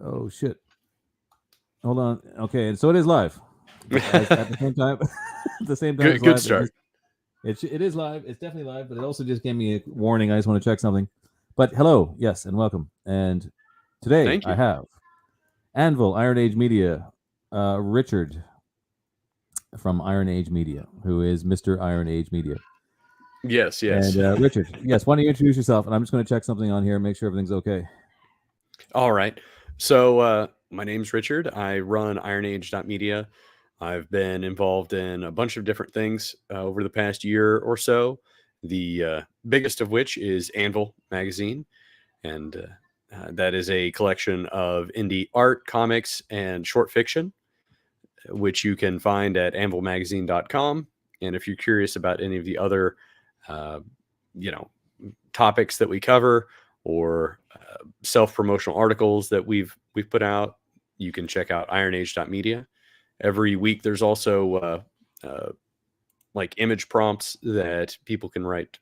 Oh shit! Hold on. Okay, and so it is live. At the same time, at the same time, it's Good live. start. It is live. It's definitely live, but it also just gave me a warning. I just want to check something. But hello, yes, and welcome. And today Thank I you. have Anvil, Iron Age Media, Richard from Iron Age Media, who is Mr. Iron Age Media. Yes, And yes. Richard, yes, why don't you introduce yourself? And I'm just going to check something on here, make sure everything's okay. All right. So my name's Richard. I run IronAge.media. I've been involved in a bunch of different things over the past year or so. The biggest of which is Anvil magazine, and that is a collection of indie art, comics, and short fiction, which you can find at anvilmagazine.com. And if you're curious about any of the other, uh, you know, topics that we cover or self-promotional articles that we've put out, you can check out ironage.media. Every week there's also like image prompts that people can write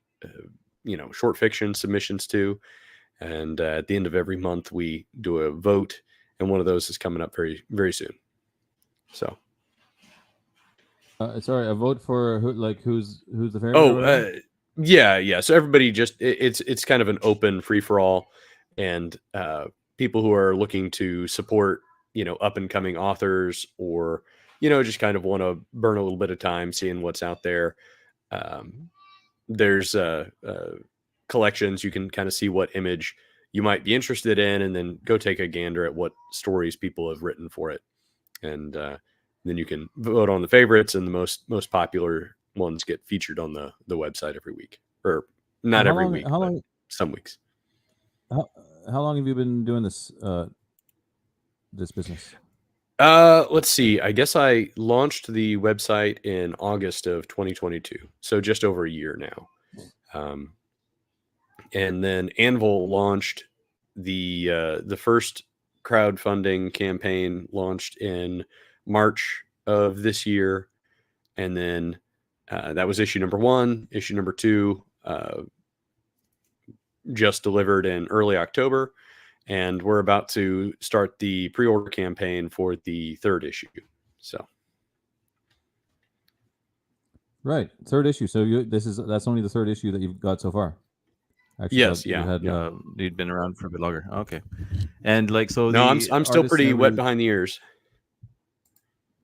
short fiction submissions to, and at the end of every month we do a vote, and one of those is coming up very very soon. So Sorry, a vote for who? Like who's the favorite or oh whatever? yeah, so everybody just it's kind of an open free for all, and people who are looking to support up and coming authors, or just kind of want to burn a little bit of time seeing what's out there. um, there's collections. You can kind of see what image you might be interested in, and then go take a gander at what stories people have written for it, and then you can vote on the favorites, and the most popular ones get featured on the website every week, or And not how every long? week, How but long? some weeks. How, how long have you been doing this business? Let's see. I guess I launched the website in August of 2022, so just over a year now. Um, and then Anvil launched the first crowdfunding campaign launched in March of this year, and then that was issue number one. Issue number two just delivered in early October, and we're about to start the pre-order campaign for the third issue. So Right, third issue. So that's only the third issue that you've got so far. I actually thought yes, you yeah, had. yeah. You'd been around for a bit longer. Okay, and like so No, I'm the I'm still artists and pretty wet everybody. behind the ears.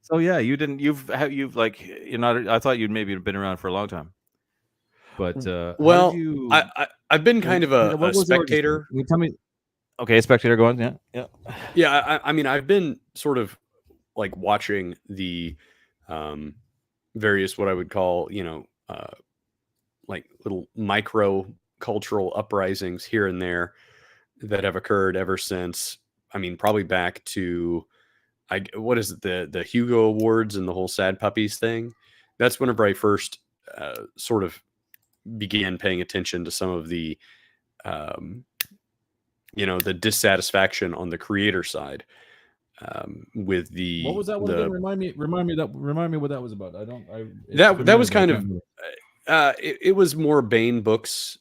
So yeah, you didn't. You've like you're not. I thought you'd maybe been around for a long time. But how did Well, I, you I I've been Like, kind of what a was the origin story? spectator. Can you tell me? Okay, spectator going. Yeah, yeah. Yeah, I mean, I've been sort of like watching the um, various, what I would call, like little micro cultural uprisings here and there that have occurred ever since. I mean, probably back to what is it, the Hugo Awards and the whole Sad Puppies thing. That's whenever I first sort of began paying attention to some of the um, the dissatisfaction on the creator side, with What was that one again? the Remind me what that was about. I don't. It's that familiar, was but I kind can't of remember. it was more Bane books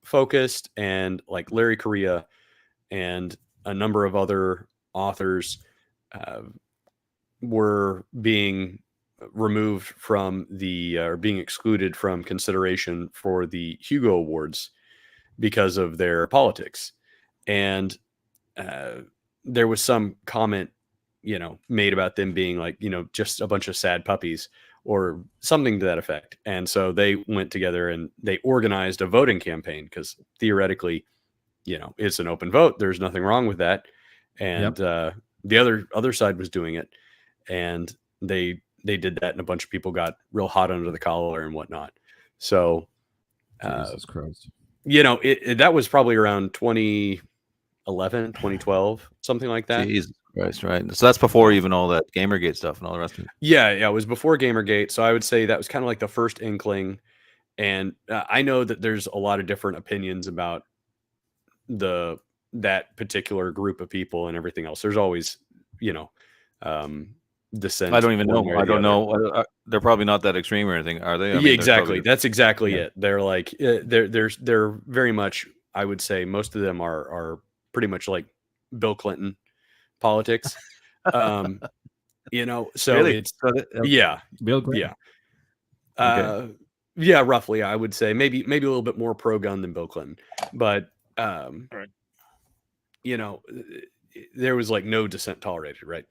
focused, and like Larry Correia and a number of other authors uh, were being removed from the or being excluded from consideration for the Hugo Awards because of their politics. And uh, there was some comment, made about them being like, just a bunch of sad puppies or something to that effect. And so they went together and they organized a voting campaign, because theoretically, it's an open vote. There's nothing wrong with that. And Yep. the other side was doing it, and they did that, and a bunch of people got real hot under the collar and whatnot. So, Jesus Christ. that was probably around 2011, 2012, something like that. Jesus Christ, right? So that's before even all that GamerGate stuff and all the rest of it. Yeah, it was before Gamergate. So I would say that was kind of like the first inkling. And I know that there's a lot of different opinions about the that particular group of people and everything else. There's always, dissent. I don't even one know. way or I the don't other. know. They're probably not that extreme or anything, are they? I Yeah, mean, there's exactly. probably That's exactly yeah. it. They're like they're very much. I would say most of them are pretty much like Bill Clinton. politics. You know, so Really? it's Okay. yeah, Bill Clinton. yeah. Okay. Yeah, roughly, I would say maybe a little bit more pro-gun than Bill Clinton, but Right. you know, there was like no dissent tolerated, right?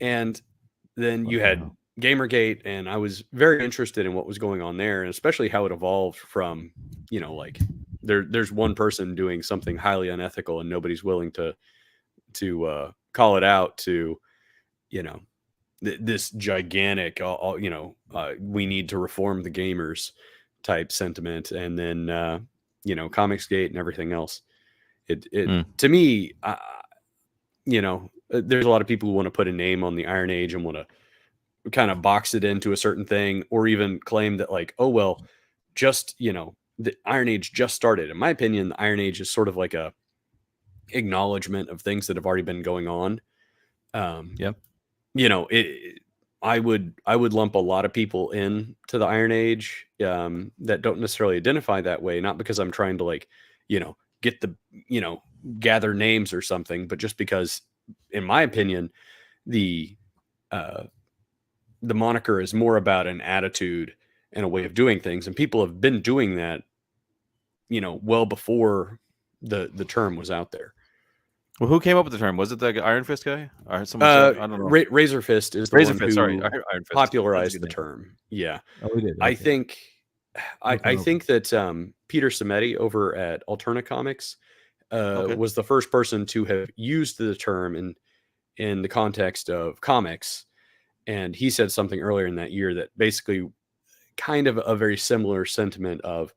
And then What you the had hell? Gamergate, and I was very interested in what was going on there, and especially how it evolved from, like there's one person doing something highly unethical, and nobody's willing to call it out to, you know, this gigantic, we need to reform the gamers type sentiment, and then Comicsgate and everything else. It Mm. to me, there's a lot of people who want to put a name on the Iron Age and want to kind of box it into a certain thing, or even claim that, like, oh well, just the Iron Age just started. In my opinion, the Iron Age is sort of like a acknowledgement of things that have already been going on. Yep. I would lump a lot of people in to the Iron Age that don't necessarily identify that way, not because I'm trying to, like, get the, gather names or something, but just because, in my opinion, the uh, the moniker is more about an attitude and a way of doing things, and people have been doing that, well before the term was out there. Well, who came up with the term? Was it the Iron Fist guy? Or someone said, I don't know. Razor Fist is the Razor one Fist. who Sorry, Iron Fist. That's a popularized good the name. term. Yeah, Oh, we did. I Okay. think I Okay. think that Peter Samedi over at Alterna Comics was the first person to have used the term in the context of comics, and he said something earlier in that year that basically kind of a very similar sentiment of,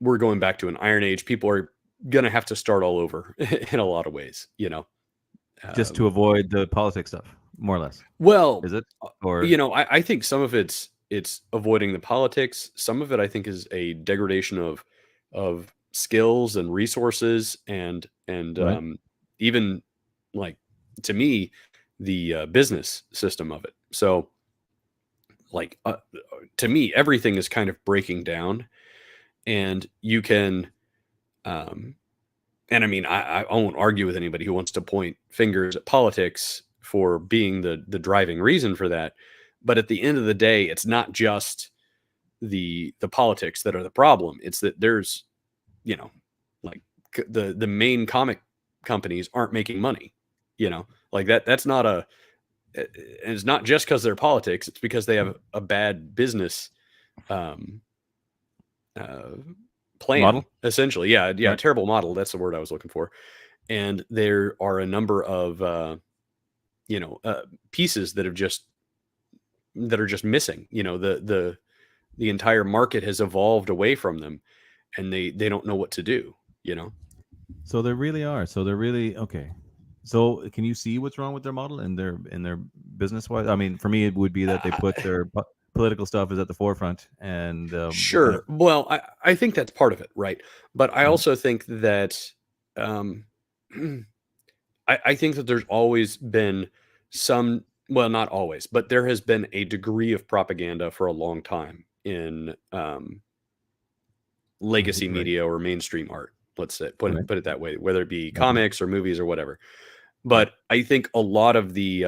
we're going back to an Iron Age. People are gonna have to start all over in a lot of ways, Just to avoid the politics stuff, more or less. Well, Is it? Or I think some of it's avoiding the politics. Some of it, I think, is a degradation of skills and resources, and Right. even, like, to me, the business system of it. So, like, to me, everything is kind of breaking down, and you can, um, and I mean, I won't argue with anybody who wants to point fingers at politics for being the driving reason for that. But at the end of the day, it's not just the politics that are the problem. It's that there's, like, the main comic companies aren't making money. Like that's not a. And it's not just because they're politics. It's because they have a bad business um, uh, plan, model? essentially. Yeah, Right. terrible model. That's the word I was looking for. And there are a number of pieces that are just missing. The entire market has evolved away from them, and they don't know what to do. So they really are. So they're really okay. So can you see what's wrong with their model and their business wise? I mean, for me, it would be that they put their political stuff is at the forefront, and they kind of Sure. Well, I think that's part of it, right? But I Mhm. also think that um, I think that there's always been some, well, not always, but there has been a degree of propaganda for a long time in legacy right, media or mainstream art. Let's say right, put it that way, whether it be okay, comics or movies or whatever. right, But I think a lot of the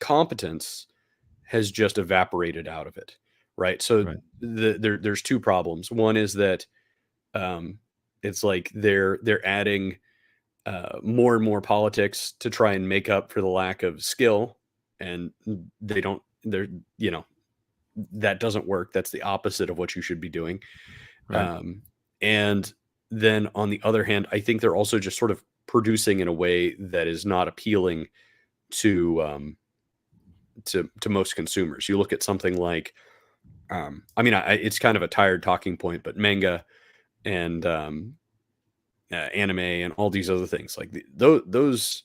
competence has just evaporated out of it, right? So right, there's two problems. One is that um, it's like they're adding more and more politics to try and make up for the lack of skill, and they don't. They're that doesn't work. That's the opposite of what you should be doing. Right. And then on the other hand, I think they're also just sort of producing in a way that is not appealing to to most consumers. You look at something like, I mean, it's kind of a tired talking point, but manga and anime and all these other things, like those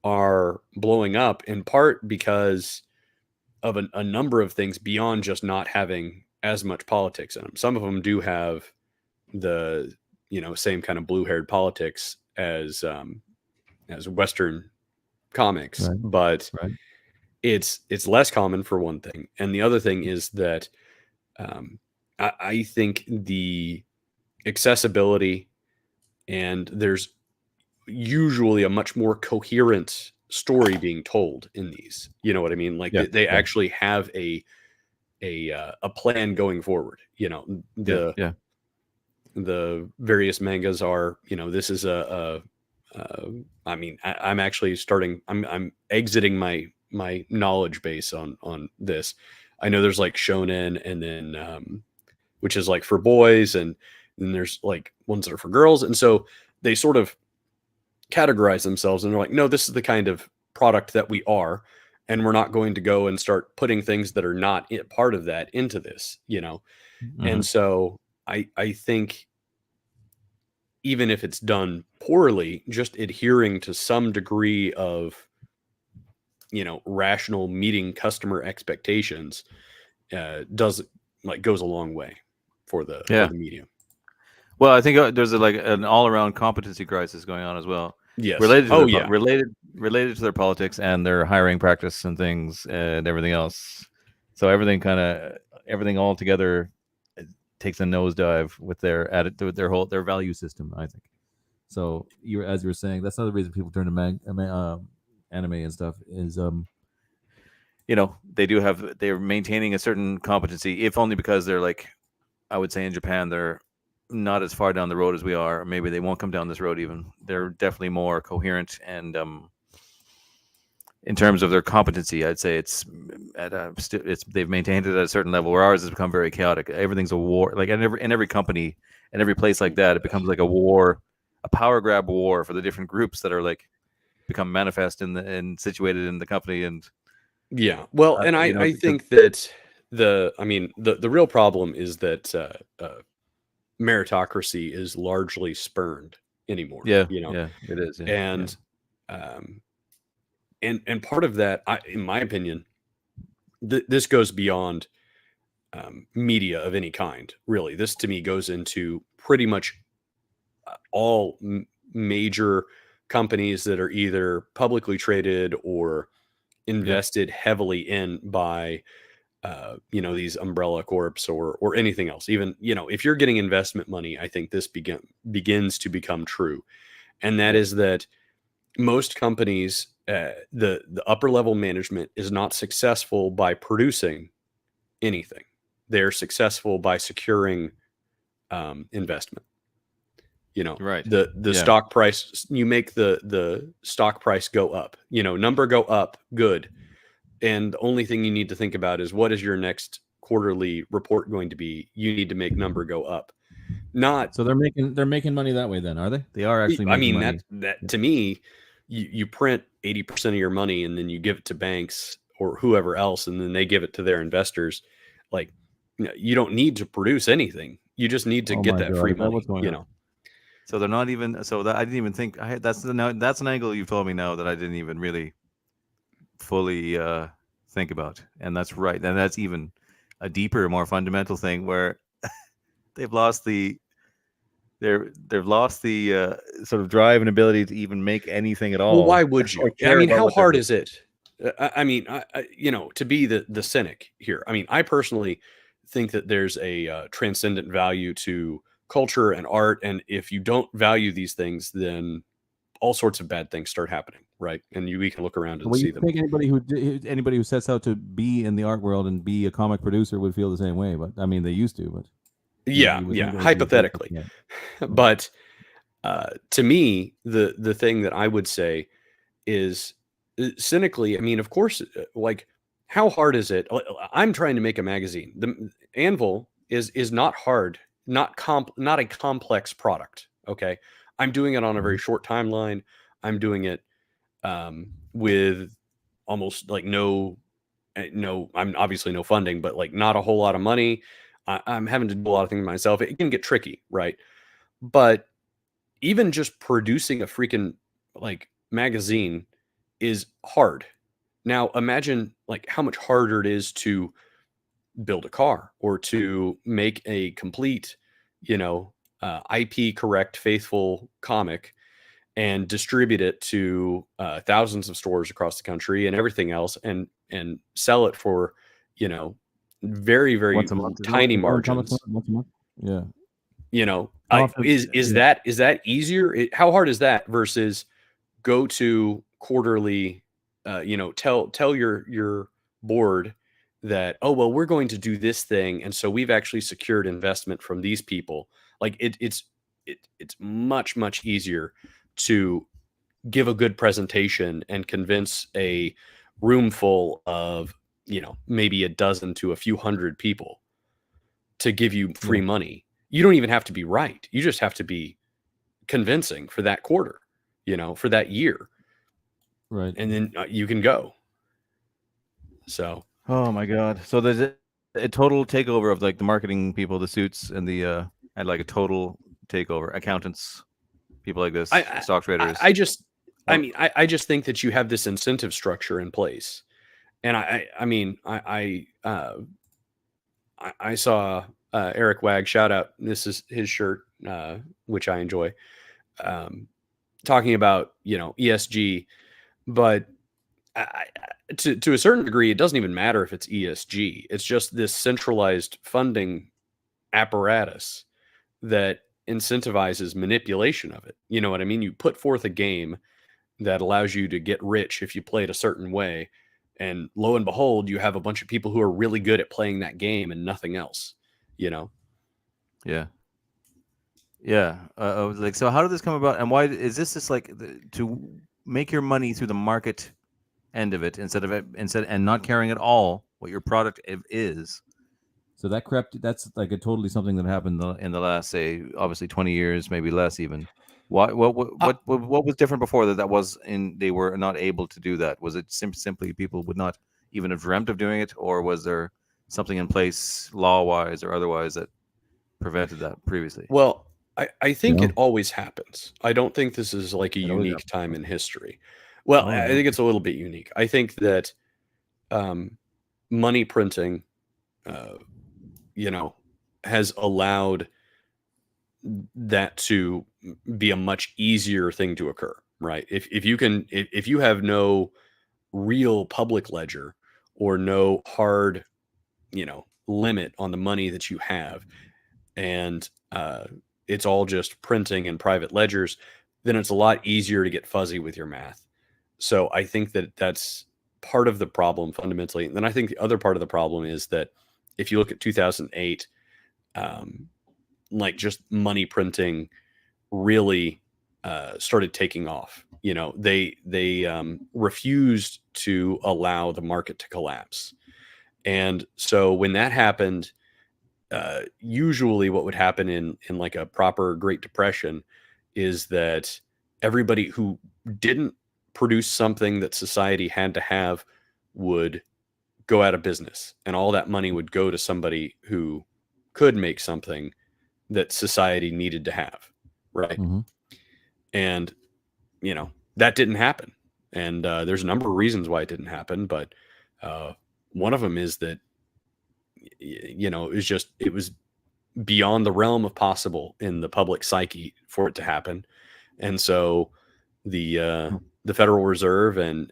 are blowing up in part because of a number of things beyond just not having as much politics in them. Some of them do have the same kind of blue-haired politics as Western comics, right, but right. it's less common, for one thing, and the other thing is that um, I think the accessibility, and there's usually a much more coherent story being told in these. You know what I mean? Like Yeah, they yeah, actually have a plan going forward. You know, yeah, yeah. the various mangas are, you know, this is I mean, I'm actually starting. I'm exiting my knowledge base on this. I know there's like shonen, and then which is like for boys, and then there's like ones that are for girls, and so they sort of categorize themselves, and they're like, no, this is the kind of product that we are, and we're not going to go and start putting things that are not part of that into this, you know. Hmm. And so I think even if it's done poorly, just adhering to some degree of, you know, rational meeting customer expectations does like goes a long way for Yeah. the medium. Well, I think there's like an all-around competency crisis going on as well, Yes. related to Oh their yeah. related to their politics and their hiring practice and things and everything else. So everything all together takes a nosedive with their attitude, their value system, I think. So as you were saying, that's another reason people turn to anime and stuff is they're maintaining a certain competency, if only because they're like, I would say in Japan, they're not as far down the road as we are. Or maybe they won't come down this road even. They're definitely more coherent and in terms of their competency, I'd say it's they've maintained it at a certain level. Where ours has become very chaotic. Everything's a war. Like in every company and every place like that, it becomes like a war, a power grab war for the different groups that are like become manifest and situated in the company. And Yeah. Well, and I think that the real problem is that meritocracy is largely spurned anymore. yeah, You know, yeah, it is. Yeah, and um, and part of that, in my opinion, this goes beyond media of any kind. Really, this to me goes into pretty much all major companies that are either publicly traded or yeah. invested heavily in by you know, these umbrella corps or anything else. Even, you know, if you're getting investment money, I think this begins to become true, and that Yeah. is that most companies, the upper level management is not successful by producing anything. They're successful by securing investment. You know, Right. the Yeah. stock price, you make the stock price go up. You know, number go up, good. And the only thing you need to think about is what is your next quarterly report going to be? You need to make number go up. Not, So they're making money that way. Then are they? They are actually I making mean, money. that to me, you print 80% of your money and then you give it to banks or whoever else, and then they give it to their investors. Like, you don't need to produce anything. You just need to Oh get my that god, free is that money, what's going you on? know? So they're not even. So that I didn't even think. That's an angle you've told me now that I didn't even really fully think about, and that's right. And that's even a deeper, more fundamental thing where they've lost they've lost the sort of drive and ability to even make anything at Well, all why would or you? I care mean, about how what they're hard doing. is it? I mean, you know, to be the cynic here. I mean, I personally think that there's a transcendent value to culture and art, and if you don't value these things, then all sorts of bad things start happening, right? And we can look around and Well, you see them. think anybody who sets out to be in the art world and be a comic producer would feel the same way, but I mean they used to, but Yeah, you would yeah, think that would be the case. hypothetically, Yeah, yeah. but to me, the thing that I would say is cynically. I mean, of course, like how hard is it? I'm trying to make a magazine. The Anvil is not hard, not a complex product. Okay, I'm doing it on a very Mhm. short timeline. I'm doing it with almost like no. I'm obviously no funding, but like not a whole lot of money. I'm having to do a lot of things myself. It can get tricky, right? But even just producing a freaking like magazine is hard. Now imagine like how much harder it is to build a car or to make a complete, you know, IP correct, faithful comic and distribute it to thousands of stores across the country and everything else, and sell it for, you know, very Once a month, isn't it? tiny Isn't Comics margins. once a month? Yeah. You know, Is that easier? How hard is that versus go to quarterly? Tell your board that, oh well, we're going to do this thing, and so we've actually secured investment from these people. Like it's much easier to give a good presentation and convince a room full of maybe a dozen to a few hundred people to give you free money. You don't even have to be right. You just have to be convincing for that quarter, for that year. Right. And then you can go. So, oh my God. So there's a total takeover of like the marketing people, the suits, and and like a total takeover, accountants, people like this, stock traders. I just think that you have this incentive structure in place. And I saw Eric Wag, shout out, this is his shirt, which I enjoy, talking about, ESG, but to a certain degree, it doesn't even matter if it's ESG. It's just this centralized funding apparatus that incentivizes manipulation of it. You know what I mean? You put forth a game that allows you to get rich if you play it a certain way. And lo and behold, you have a bunch of people who are really good at playing that game and nothing else, Yeah. Yeah. I was like, so how did this come about? And why is this like to make your money through the market end of it instead and not caring at all what your product is? So that's like a totally something that happened in the last, say, obviously 20 years, maybe less even. What was different before that was they were not able to do that? Was it simply people would not even have dreamt of doing it, or was there something in place law-wise or otherwise that prevented that previously? Well, I think it always happens. I don't think this is like a unique time in history. Well, I think it's a little bit unique. I think that money printing, has allowed that to be a much easier thing to occur, right? If you have no real public ledger or no hard, limit on the money that you have, and it's all just printing and private ledgers, then it's a lot easier to get fuzzy with your math. So I think that that's part of the problem fundamentally. And then I think the other part of the problem is that if you look at 2008, like just money printing really started taking off. They refused to allow the market to collapse. And so when that happened, usually what would happen in like a proper Great Depression is that everybody who didn't produce something that society had to have would go out of business, and all that money would go to somebody who could make something that society needed to have, right? Mm-hmm. And that didn't happen, and there's a number of reasons why it didn't happen, but one of them is that it was beyond the realm of possible in the public psyche for it to happen. And so the Federal Reserve and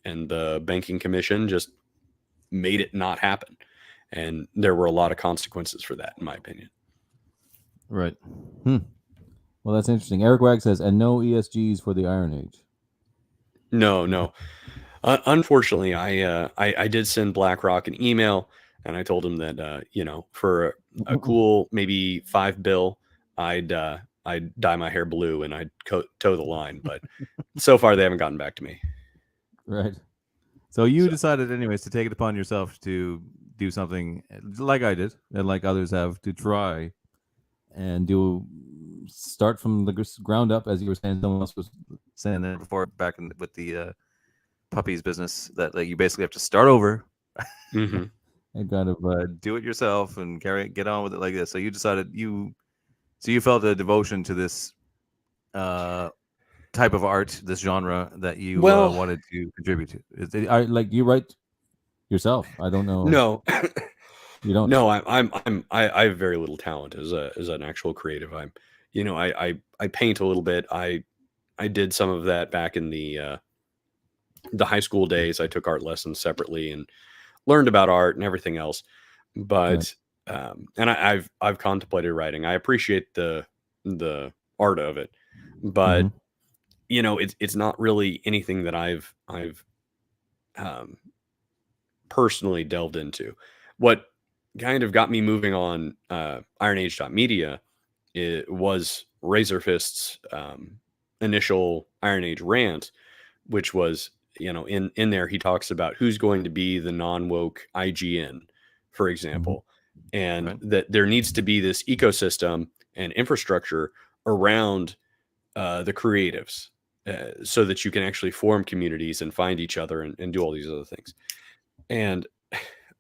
the Banking Commission just made it not happen. And there were a lot of consequences for that, in my opinion. Right. Well, that's interesting. Eric Wag says, and no ESGs for the Iron Age. No. Unfortunately, I did send BlackRock an email, and I told him that for a cool maybe $5 I'd dye my hair blue and I'd toe the line. But so far they haven't gotten back to me. Right. So you decided anyways to take it upon yourself to do something like I did and like others have, to try and start from the ground up, as you were saying. Someone else was saying that before, back with the puppies business, that like you basically have to start over. Mm-hmm. And kind of do it yourself and get on with it like this. So you decided you felt a devotion to this type of art, this genre that you wanted to contribute to. Like you write yourself? I don't know. No, you don't. No, I have very little talent as an actual creative. I paint a little bit. I did some of that back in the high school days. I took art lessons separately and learned about art and everything else. But and I've contemplated writing. I appreciate the art of it, but Mhm. it's not really anything that I've um, personally delved into. What kind of got me moving on IronAge.media, it was Razorfist's initial Iron Age rant, which was, in there he talks about who's going to be the non-woke IGN, for Mhm. example, and Right. that there needs to be this ecosystem and infrastructure around the creatives, so that you can actually form communities and find each other and do all these other things. And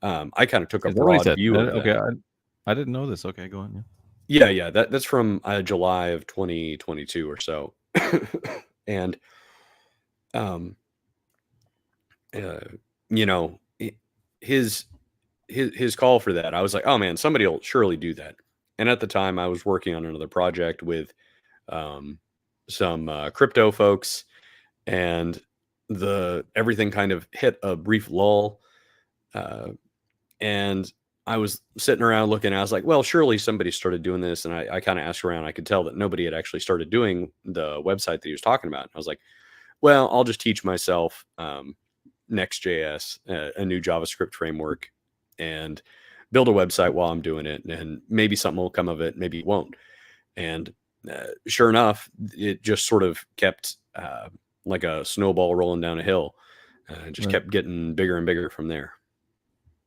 I kind of took a Is that what he broad said? view of Okay, that. I didn't know this. Okay, go on. Yeah. Yeah, that's from July of 2022 or so. And um, uh, you know, i- his his call for that, I was like, oh man, somebody will surely do that. And at the time, I was working on another project with um, some crypto folks, and the everything kind of hit a brief lull. Uh, and I was sitting around looking. I was like, well, surely somebody started doing this. And I kind of asked around. I could tell that nobody had actually started doing the website that he was talking about. And I was like, well, I'll just teach myself Next.js, a new JavaScript framework, and build a website while I'm doing it. And maybe something will come of it. Maybe it won't. And sure enough, it just sort of kept like a snowball rolling down a hill. It just Right. kept getting bigger and bigger from there.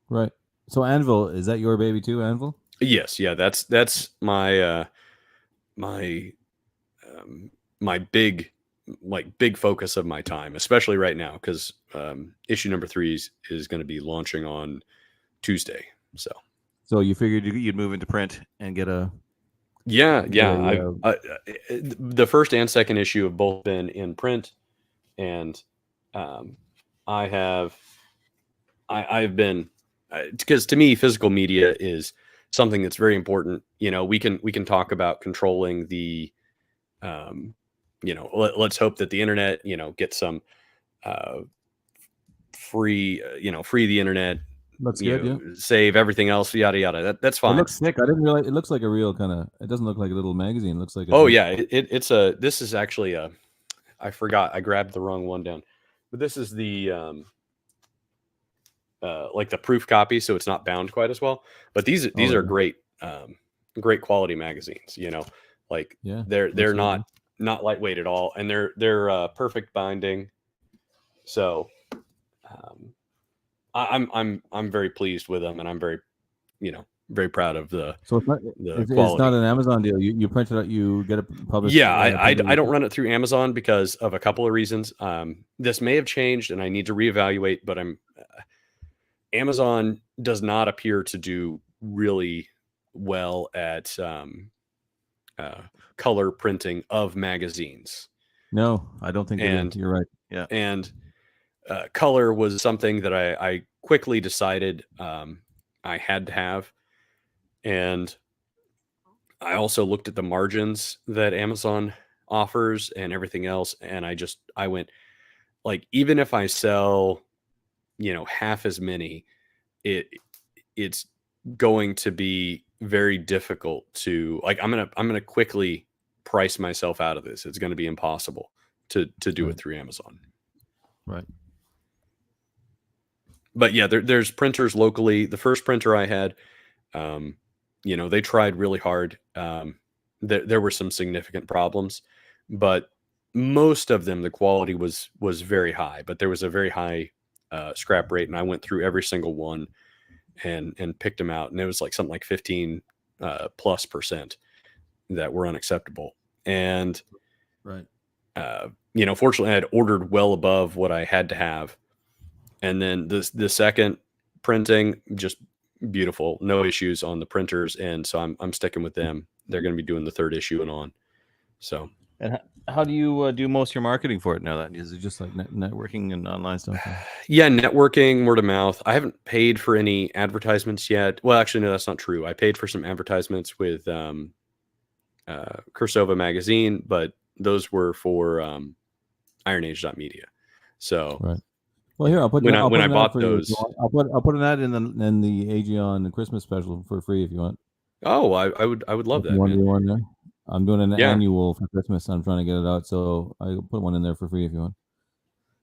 Right. So Anvil, is that your baby too, Anvil? Yes, yeah, that's my um, my big focus of my time, especially right now, because issue number 3 is going to be launching on Tuesday. So So you figured you'd move into print and get a get yeah, a the first and second issue have both been in print, and um, I have I've been, because to me physical media is something that's very important. We can talk about controlling the um, let's hope that the internet, gets some uh, free the internet, looks good, yeah. save everything else, yada yada. That's It fine. looks thick. I didn't realize it looks like a real kind of. It doesn't look like a little magazine. It looks like a Oh big. yeah, this is actually a, I forgot, I grabbed the wrong one down, but this is the like the proof copy, so it's not bound quite as well. But these Oh are yeah, great quality magazines. Like yeah. they're Looks good. Yeah. not lightweight at all, and they're perfect binding. So um, I'm very pleased with them, and I'm very, very proud of So it's not. the It's not quality. an Amazon deal. You print it out. You get it published. Yeah, I Published. don't run it through Amazon because of a couple of reasons. This may have changed, and I need to reevaluate. But Amazon does not appear to do really well at uh, color printing of magazines, No, I don't think they do. and You're right. Yeah. and color was something that I quickly decided I had to have, and I also looked at the margins that Amazon offers and everything else, and I went, like, even if I sell, half as many, it it's going to be very difficult to, like, I'm gonna quickly price myself out of this. It's going to be impossible to do it Right. through Amazon. Right. But yeah, there's printers locally. The first printer I had, um, they tried really hard. There were some significant problems, but most of them, the quality was very high. But there was a very high scrap rate, and I went through every single one and picked them out, and it was like something like 15 plus% that were unacceptable. And Right. fortunately, I had ordered well above what I had to have, and then the second printing, just beautiful, no issues on the printers, and so I'm sticking with them. They're going to be doing the third issue and on. So And how do you do most of your marketing for it now? Then is it just like networking and online stuff? yeah, networking, word of mouth. I haven't paid for any advertisements yet. Well, actually, no, that's not true. I paid for some advertisements with Cursova magazine, but those were for IronAge.media. So Right. Well, here I'll put when I I'll when put I an ad bought for you. If you those. want. I'll put an ad in the Aegeon Christmas special for free if you want. Oh, I would love If you that, want to man. do one there, I'm doing an Yeah, annual for Christmas. I'm trying to get it out, so I put one in there for free if you want.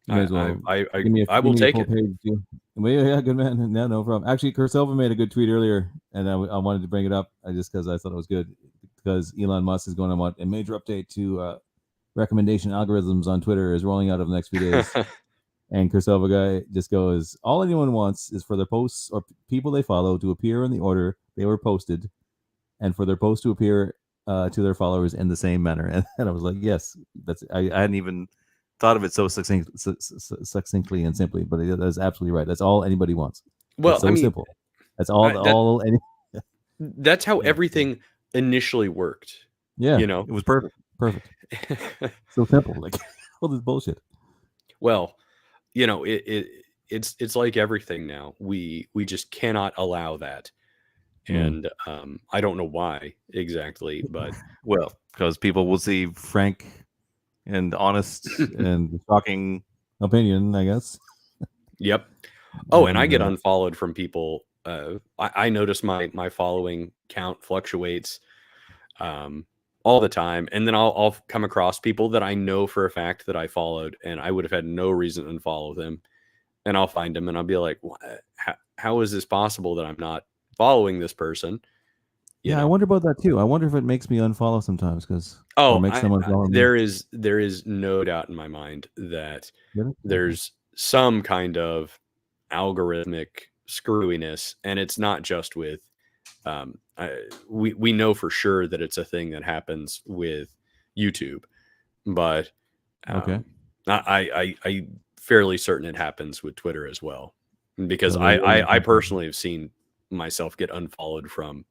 You may as well I give will me a take full it. page deal. Well, yeah, good man. No, no problem. Actually, Kursilva made a good tweet earlier, and I wanted to bring it up just because I thought it was good. Because Elon Musk is going to want a major update to recommendation algorithms on Twitter is rolling out over the next few days. And Kursilva guy just goes, all anyone wants is for their posts or people they follow to appear in the order they were posted, and for their posts to appear to their followers in the same manner. And I was like, yes, I hadn't even thought of it so succinctly and simply, but that's absolutely right. That's all anybody wants. It's Well, I so mean, simple. That's all. that's how Yeah, everything initially worked. yeah, You know. it was perfect. Perfect. So simple. Like all this bullshit. Well, it's like everything now. We just cannot allow that, Mm. and I don't know why exactly, but Well, because people will see frank and honest and shocking opinion, I guess. yep. Oh, and I And get unfollowed from people. I notice my following count fluctuates all the time, and then I'll come across people that I know for a fact that I followed, and I would have had no reason to unfollow them, and I'll find them, and I'll be like, how is this possible that I'm not following this person? You yeah, I know? wonder about that too. I wonder if it makes me unfollow sometimes or Oh, makes someone follow me. there is no doubt in my mind that Really? Okay. there's some kind of algorithmic screwiness, and it's not just with we know for sure that it's a thing that happens with YouTube, but Okay. I fairly certain it happens with Twitter as well, because So they're learning I something. personally have seen myself get unfollowed from.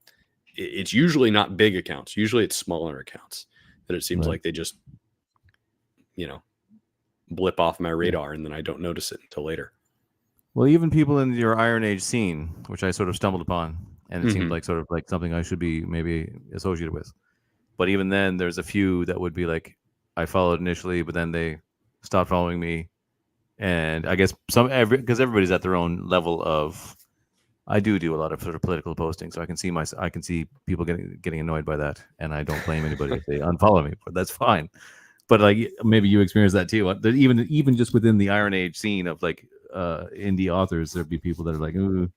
It's usually not big accounts. Usually it's smaller accounts that it seems Right. like they just blip off my Yeah. radar, and then I don't notice it until later. Well, even people in your Iron Age scene, which I sort of stumbled upon, and it seemed Mhm. like sort of like something I should be maybe associated with. But even then, there's a few that would be like I followed initially, but then they stopped following me, and I guess because everybody's at their own level of. I do a lot of sort of political posting, so I can see people getting annoyed by that, and I don't blame anybody if they unfollow me, but that's fine. But like maybe you experience that too. Even just within the Iron Age scene of like indie authors, there'd be people that are like, ooh,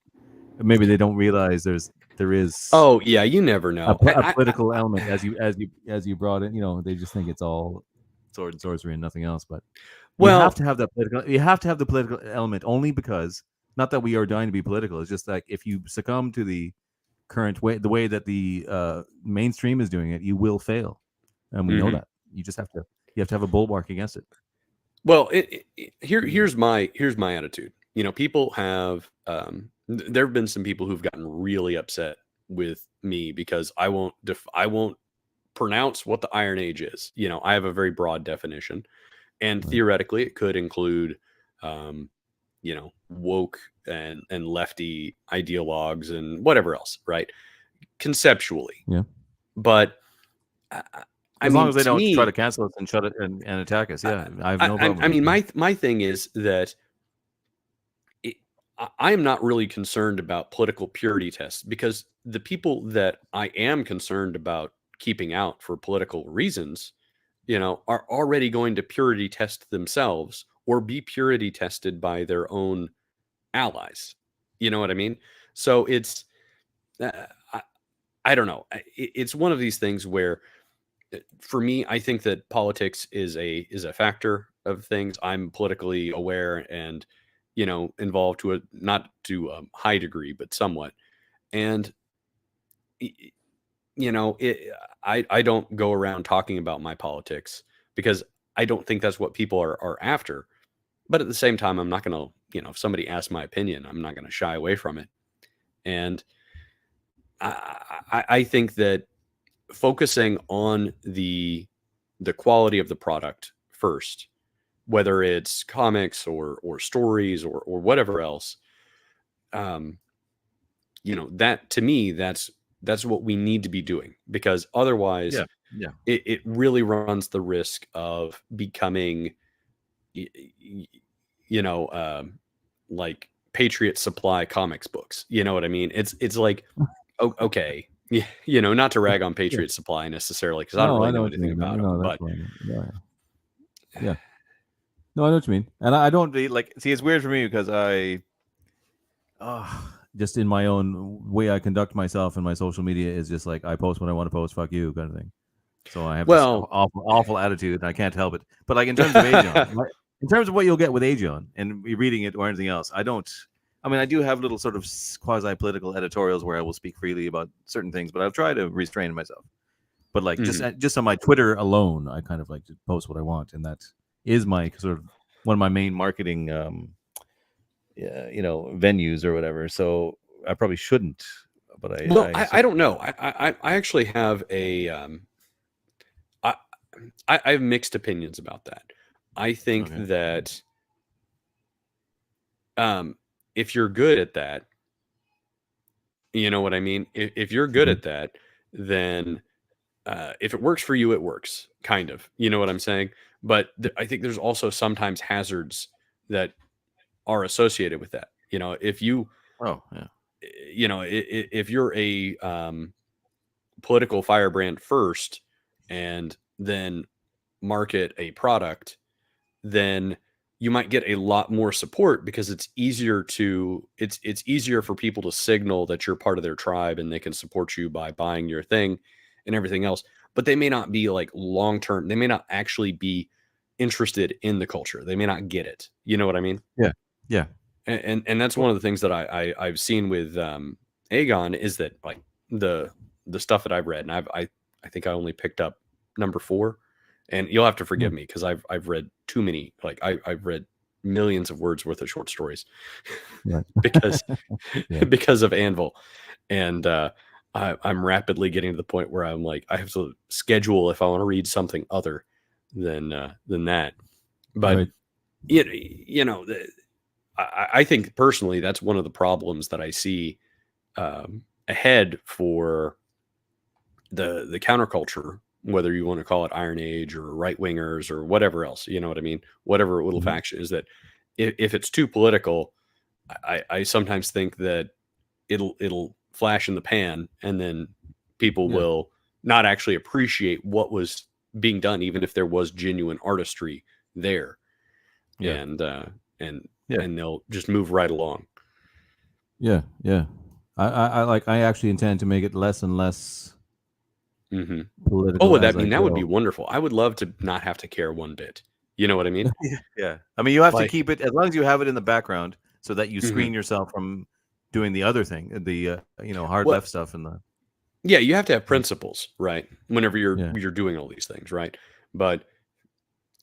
maybe they don't realize there is Oh yeah, you never know. a political element as you brought it. You know, they just think it's all sword and sorcery and nothing else. But you have Well, to have that political. You have to have the political element only because not that we are dying to be political. It's just like if you succumb to the current way, the way that the mainstream is doing it, you will fail, and we know mhm. that. You just have to have a bulwark against it. Well, here's my attitude. People have there have been some people who've gotten really upset with me because I won't pronounce what the Iron Age is. I have a very broad definition, and Right. theoretically, it could include woke and lefty ideologues and whatever else, right? Conceptually, Yeah. but I, I As long mean, as they to don't try to me, cancel us and shut it and attack us, yeah, I have no I problem with mean, that. my thing is that I am not really concerned about political purity tests, because the people that I am concerned about keeping out for political reasons, are already going to purity test themselves or be purity tested by their own allies. You know what I mean? So uh, I, I don't know. It's one of these things where, for me, I think that politics is a factor of things. I'm politically aware and involved to a not to a high degree, but somewhat. And y- y- it, I don't go around talking about my politics because I don't think that's what people are after. But at the same time, I'm not going to, if somebody asks my opinion, I'm not going to shy away from it. And I think that focusing on the quality of the product first, whether it's comics or stories or whatever else, um, that to me, that's what we need to be doing, because otherwise Yeah, yeah, it really runs the risk of becoming like Patriot Supply comics books. You know what I mean? It's like, okay, not to rag on Yeah. Patriot Supply necessarily, because I don't No, really I know know what you anything mean. about them. No, that's But fine. Yeah. No, I know what you mean. And I don't like see. It's weird for me because just in my own way I conduct myself in my social media is just like I post what I want to post. Fuck you, kind of thing. So I have this well, awful attitude, and I can't help it. But like in terms of Aegon, in terms of what you'll get with Aegon and reading it or anything else, I don't. I mean, I do have little sort of quasi-political editorials where I will speak freely about certain things, but I'll try to restrain myself. But like just on my Twitter alone, I kind of like to post what I want, and that is my sort of one of my main marketing, venues or whatever. So I probably shouldn't, but well, I I don't know. I actually have a I I have mixed opinions about that. I think okay. that if you're good at that, you know what I mean? If you're good Mhm. at that, then if it works for you, it works, kind of. You know what I'm saying? But I think there's also sometimes hazards that are associated with that. If you, Oh yeah, if you're a political firebrand first and then market a product, then you might get a lot more support because it's easier for people to signal that you're part of their tribe and they can support you by buying your thing and everything else. But they may not be like long term. They may not actually be interested in the culture. They may not get it. You know what I mean? yeah, yeah. And that's one of the things that I've seen with Aegon is that like the the stuff that I've read, and I think I only picked up number 4, and you'll have to Yeah. forgive me because I've read too many. Like I've read millions of words worth of short stories Right. because Yeah. because of Anvil, and I'm rapidly getting to the point where I'm like I have to schedule if I want to read something other than that. But Right. I think personally that's one of the problems that I see ahead for the counterculture, whether you want to call it Iron Age or right wingers or whatever else. You know what I mean? Whatever little Mhm. faction is that if it's too political, I sometimes think that it'll flash in the pan, and then people Yeah. will not actually appreciate what was being done, even if there was genuine artistry there, Yeah. and and Yeah. and they'll just move right along. Yeah. Yeah. I like. I actually intend to make it less and less Hmm. Oh, political would that as I mean that would be go. wonderful? I would love to not have to care one bit. You know what I mean? Yeah. I mean, you have to Like, keep it as long as you have it in the background so that you mhm. screen yourself from doing the other thing, the hard Well, left stuff and the yeah, you have to have principles, right? Whenever yeah. you're doing all these things, right? But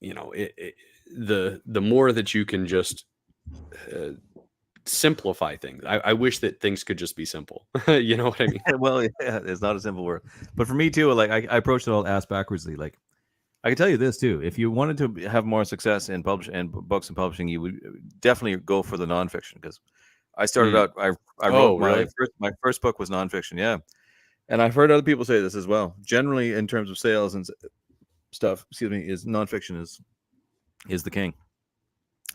the more that you can just uh, simplify things. I wish that things could just be simple. You know what I mean? Well, yeah, it's not a simple word, but for me too, like I approached it all ass backwardsly. Like I can tell you this too: if you wanted to have more success in books and publishing, you would definitely go for the nonfiction because I started Mm. out. I wrote Oh, really? my first book was nonfiction. Yeah, and I've heard other people say this as well. Generally, in terms of sales and stuff, excuse me, is nonfiction is the king,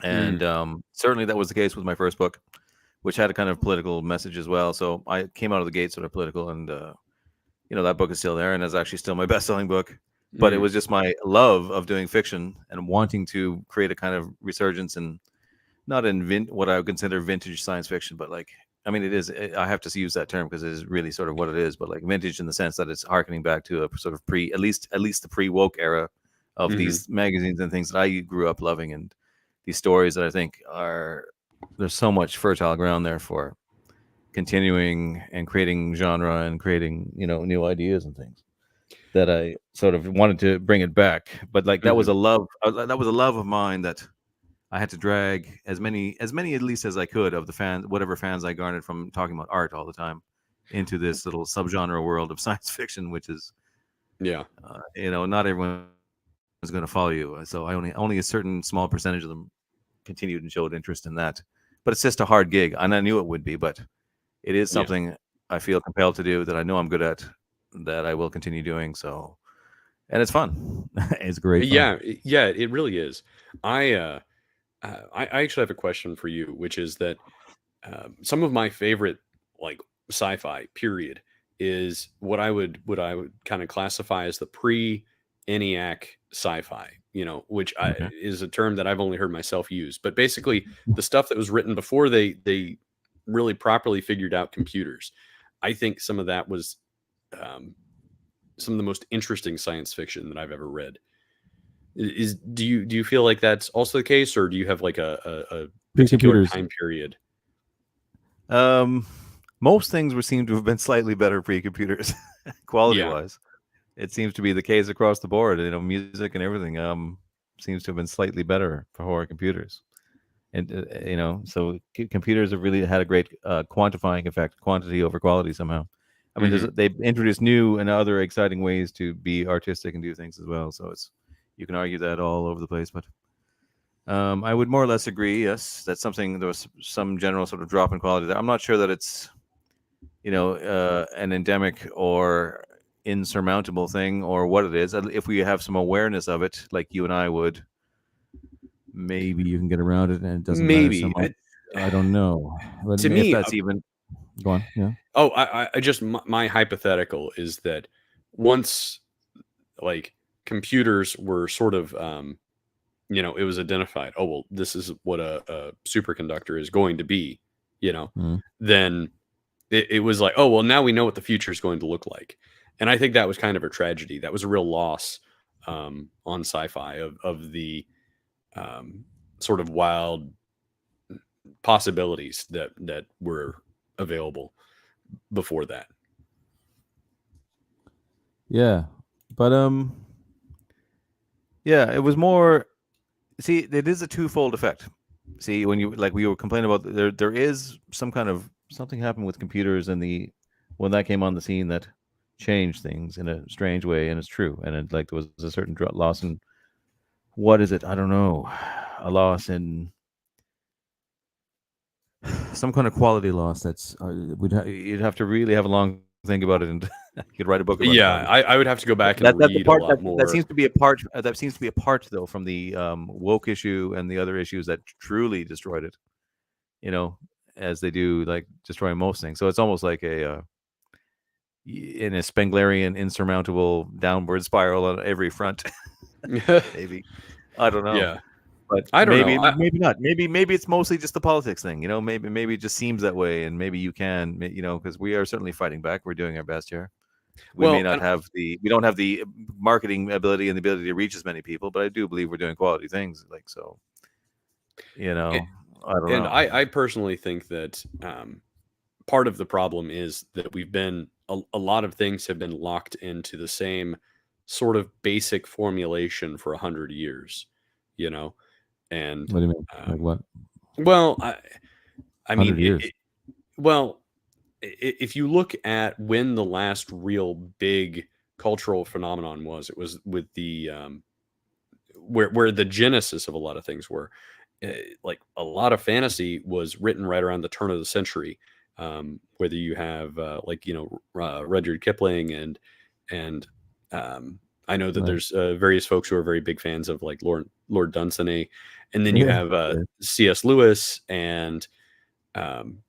Mm. and certainly that was the case with my first book, which had a kind of political message as well. So I came out of the gate sort of political, and that book is still there and is actually still my best-selling book. But it Mm. was just my love of doing fiction and wanting to create a kind of resurgence in not in what I would consider vintage science fiction, but like I mean, it is. I have to use that term because it is really sort of what it is. But like vintage in the sense that it's harkening back to a sort of at least the pre woke era of Hmm. these magazines and things that I grew up loving, and these stories that I think are there's so much fertile ground there for continuing and creating genre and creating new ideas and things that I sort of wanted to bring it back. But like that was Hmm. a love of mine that I had to drag as many at least as I could of the fans, whatever fans I garnered from talking about art all the time, into this little subgenre world of science fiction, which is Yeah. not everyone is going to follow you. So I only a certain small percentage of them continued and showed interest in that. But it's just a hard gig, and I knew it would be. But it is Yeah. something I feel compelled to do that I know I'm good at, that I will continue doing. So, and it's fun. It's great fun. Yeah. Yeah. It really is. I I actually have a question for you, which is that some of my favorite like sci-fi period is what I would kind of classify as the pre ENIAC sci-fi, which Okay. is a term that I've only heard myself use. But basically, the stuff that was written before they really properly figured out computers. I think some of that was um, some of the most interesting science fiction that I've ever read. Is do you feel like that's also the case, or do you have like a particular Pre-computers. time period? Um, most things would seem to have been slightly better pre-computers, quality Yeah. wise. It seems to be the case across the board. Music and everything seems to have been slightly better for horror computers. And so computers have really had a great quantifying effect, quantity over quality somehow. I mean, Hmm. they've introduced new and other exciting ways to be artistic and do things as well. So you can argue that all over the place, but I would more or less agree. Yes, that's something. There was some general sort of drop in quality there. I'm not sure that it's an endemic or insurmountable thing or what it is. If we have some awareness of it, like you and I would, maybe you can get around it and it doesn't matter so Maybe. much. I don't know, but To if me, that's even go on, yeah. I just my hypothetical is that once like computers were sort of it was identified. Oh well, this is what a superconductor is going to be. You know, Mm. then it was like, oh well, now we know what the future is going to look like, and I think that was kind of a tragedy. That was a real loss on sci-fi of the um, sort of wild possibilities that were available before that. Yeah, but yeah, it was more. See, it is a twofold effect. See, when you like we were complaining about there is some kind of something happened with computers and the when that came on the scene that changed things in a strange way, and it's true. And it like there was a certain loss in what is it? I don't know, a loss in some kind of quality loss. That's you'd have to really have a long think about it, and you could write a book about it Yeah, probably. I would have to go back and That's a read a part lot that more. seems to be a part that seems to be a part though from the woke issue and the other issues that truly destroyed it. You know, as they do like destroying most things. So it's almost like in a Spenglerian insurmountable downward spiral on every front. Maybe I don't know, Yeah, but I don't know. maybe not. Maybe it's mostly just the politics thing. Maybe it just seems that way, and maybe you can. Because we are certainly fighting back. We're doing our best here. We may Well, not and have we don't have the marketing ability and the ability to reach as many people, but I do believe we're doing quality things. Like so, you know, I don't and know. I personally think that part of the problem is that we've been a lot of things have been locked into the same sort of basic formulation for 100 years, you know, and What do you mean? Like um, what? well, I mean, 100 years. well, if you look at when the last real big cultural phenomenon was, it was with the where the genesis of a lot of things were. Like a lot of fantasy was written right around the turn of the century. Whether you have Rudyard Kipling and I know that Right. there's various folks who are very big fans of like Lord Dunsany, and then you Yeah. have Yeah. C.S. Lewis and um,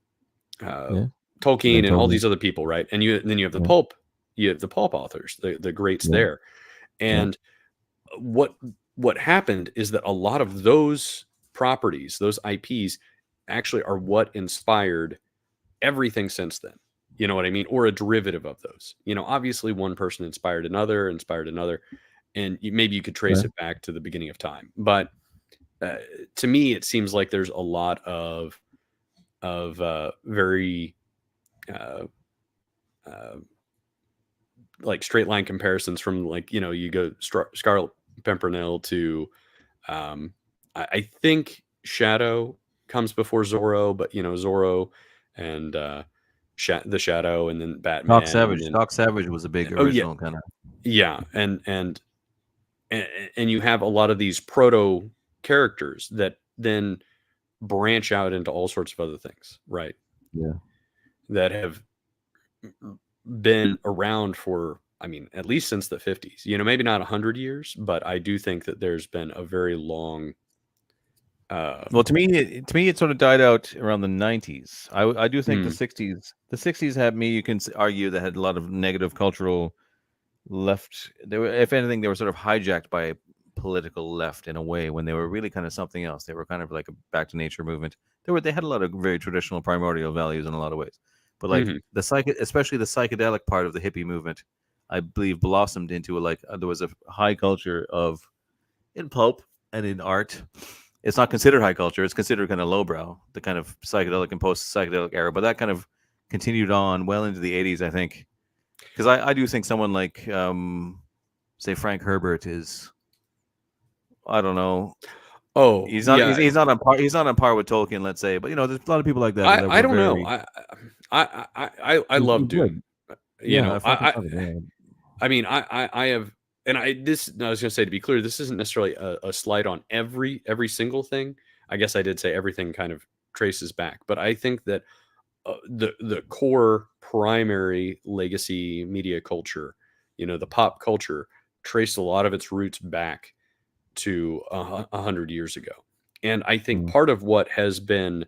uh, Yeah. Yeah. Tolkien and all Totally. these other people, right? And then you have Yeah. the pulp authors, the greats Yeah. there. Yeah. And what what happened is that a lot of those properties, those IPs, actually are what inspired everything since then. You know what I mean? Or a derivative of those. Obviously one person inspired another, and maybe you could trace Right. it back to the beginning of time. But uh, to me, it seems like there's a lot of very uh, uh, like straight line comparisons from like you go Scarlet Pimpernel to Um, I think Shadow comes before Zorro, but Zorro and the Shadow, and then Doc Batman, and Savage. then Doc Savage was a big oh yeah, original kind of. yeah, and you have a lot of these proto characters that then branch out into all sorts of other things, right? Yeah. That have been around for, I mean, at least since the 50s. Maybe not 100 years, but I do think that there's been a very long Well, to me, it sort of died out around the '90s. I do think mm, the '60s had me. You can argue that had a lot of negative cultural left. They were, if anything, they were sort of hijacked by political left in a way when they were really kind of something else. They were kind of like a back to nature movement. They had a lot of very traditional primordial values in a lot of ways, but like mhm. especially the psychedelic part of the hippie movement, I believe blossomed into there was a high culture of in pulp and in art. It's not considered high culture. It's considered kind of lowbrow, the kind of psychedelic and post psychedelic era. But that kind of continued on well into the '80s, I think. Because I do think someone like, say, Frank Herbert is, I don't know, Oh yeah, he's not on par with Tolkien, let's say. But there's a lot of people like that that I were don't know. very I love he's good. Dune. You Yeah, know, I fucking love it. Yeah. I mean, I have, and I was going to say, to be clear, this isn't necessarily a slight on every single thing. I guess I did say everything kind of traces back, but I think that the core primary legacy media culture, the pop culture, traced a lot of its roots back to 100 years ago. And I think Mm, part of what has been,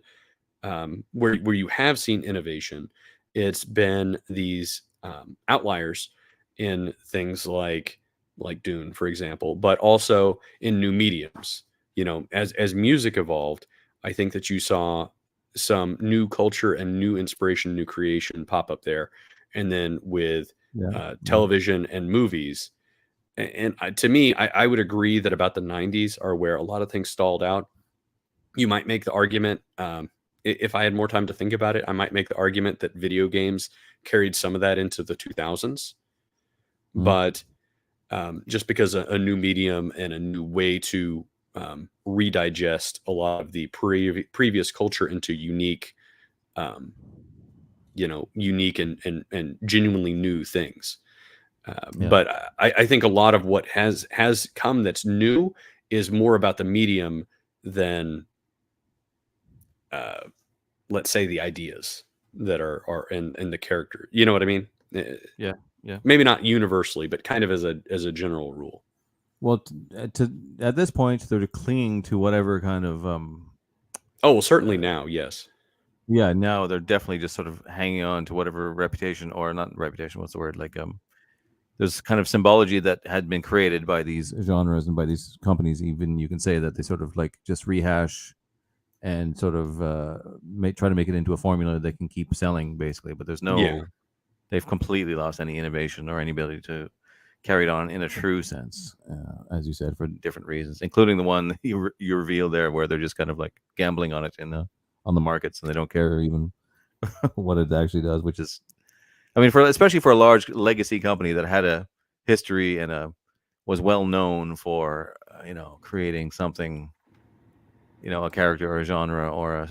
where you have seen innovation, it's been these outliers in things like Dune, for example, but also in new mediums. As music evolved, I think that you saw some new culture and new inspiration, new creation pop up there, and then with yeah, yeah, television and movies. And to me, I would agree that about the '90s are where a lot of things stalled out. You might make the argument, if I had more time to think about it, I might make the argument that video games carried some of that into the 2000s. mm, But just because a new medium and a new way to redigest a lot of the previous culture into unique, um, unique and genuinely new things. yeah. But I think a lot of what has come that's new is more about the medium than, uh, let's say, the ideas that are in the character. You know what I mean? Yeah, yeah. Maybe not universally, but kind of as a general rule. Well, at this point, they're clinging to whatever kind of Oh, well, certainly uh, now, yes. yeah. Now they're definitely just sort of hanging on to whatever reputation, or not reputation. What's the word? Like there's kind of symbology that had been created by these genres and by these companies. Even you can say that they sort of like just rehash and sort of try to make it into a formula they can keep selling, basically. But Yeah. they've completely lost any innovation or any ability to carry it on in a true sense, as you said, for different reasons, including the one you revealed there, where they're just kind of like gambling on it on the markets, and they don't care even what it actually does, which is, I mean, especially for a large legacy company that had a history and was well known for creating something, a character or a genre or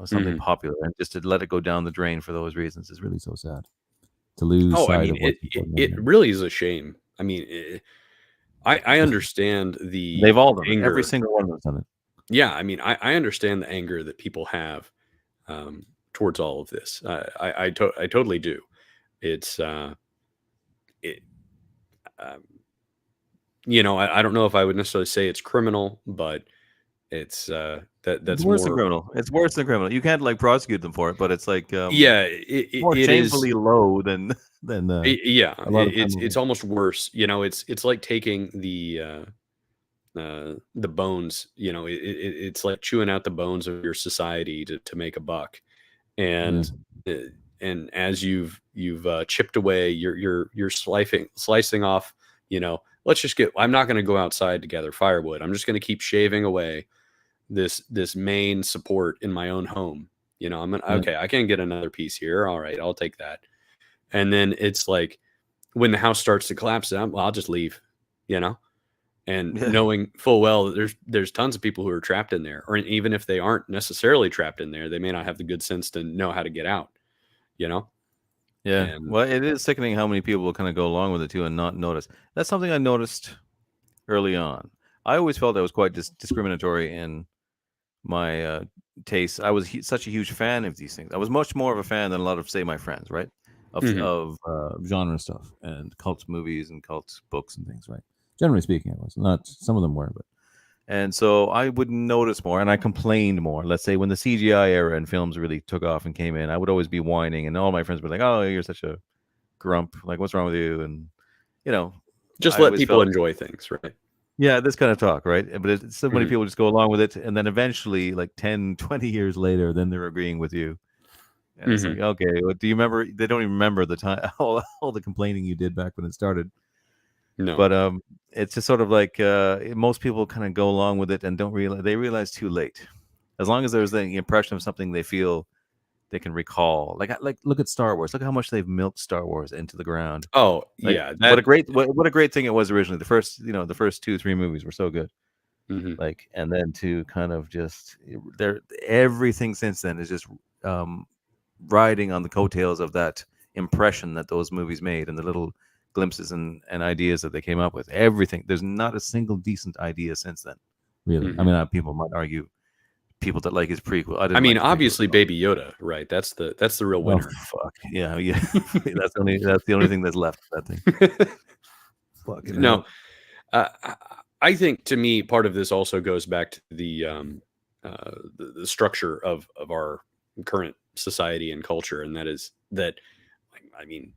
something Mhm. popular, and just to let it go down the drain for those reasons is really so sad. To lose Oh, I sight mean, of it, what's it important it anyway. really is a shame. I mean, I understand the They've all done it. Every anger. single one of them's done it. Yeah, I mean, I understand the anger that people have, towards all of this. I totally do. It's it um, I don't know if I would necessarily say it's criminal, but it's It's that's worse than more. criminal. It's worse than criminal. You can't like prosecute them for it, but it's like Yeah, it, more it is. shamefully low than Yeah, a lot of it's criminals. almost worse. It's like taking the bones. It's like chewing out the bones of your society to make a buck. Yeah, And uh, and as you've chipped away, you're slicing off. Let's just get. I'm not going to go outside to gather firewood. I'm just going to keep shaving away this main support in my own home. I'm gonna, yeah, okay. I can get another piece here. All right, I'll take that. And then it's like when the house starts to collapse, well, I'll just leave. You know, and yeah, knowing full well that there's tons of people who are trapped in there, or even if they aren't necessarily trapped in there, they may not have the good sense to know how to get out. You know, yeah. and Well, it is sickening how many people will kind of go along with it too and not notice. That's something I noticed early on. I always felt I was quite discriminatory in my tastes. I was such a huge fan of these things. I was much more of a fan than a lot of, say, my friends, right? Mhm. Of genre stuff and cult movies and cult books and things, right? Generally speaking, I was not. Some of them were, but And so I would notice more, and I complained more. Let's say when the CGI era in films really took off and came in, I would always be whining, and all my friends were like, "Oh, you're such a grump. Like, what's wrong with you?" And you know, Just I let always people felt, enjoy things, right? yeah, this kind of talk, right? But so many Mhm. people just go along with it, and then eventually, like 10, 20 years later, then they're agreeing with you. And it's like, Mhm. okay, well, do you remember? They don't even remember the time, all the complaining you did back when it started. No. But it's just sort of like most people kind of go along with it and don't realize, they realize too late. As long as there's the impression of something they feel they can recall, like look at Star Wars. Look how much they've milked Star Wars into the ground. Oh, Like yeah, what a that great what a great thing it was originally. The first 2 3 movies were so good. mhm. Like, and then to kind of just there, everything since then is just um riding on the coattails of that impression that those movies made and the little glimpses and ideas that they came up with. Everything. There's not a single decent idea since then. Really. I Mhm. mean, people might argue people that like his prequel. I I didn't mean, like the prequel obviously at all. Baby Yoda, right? That's the real Oh winner. fuck. Yeah, yeah. That's the only thing that's left of that thing. Fucking No, hell. I think to me, part of this also goes back to the structure of our current society and culture, and that is that. I mean,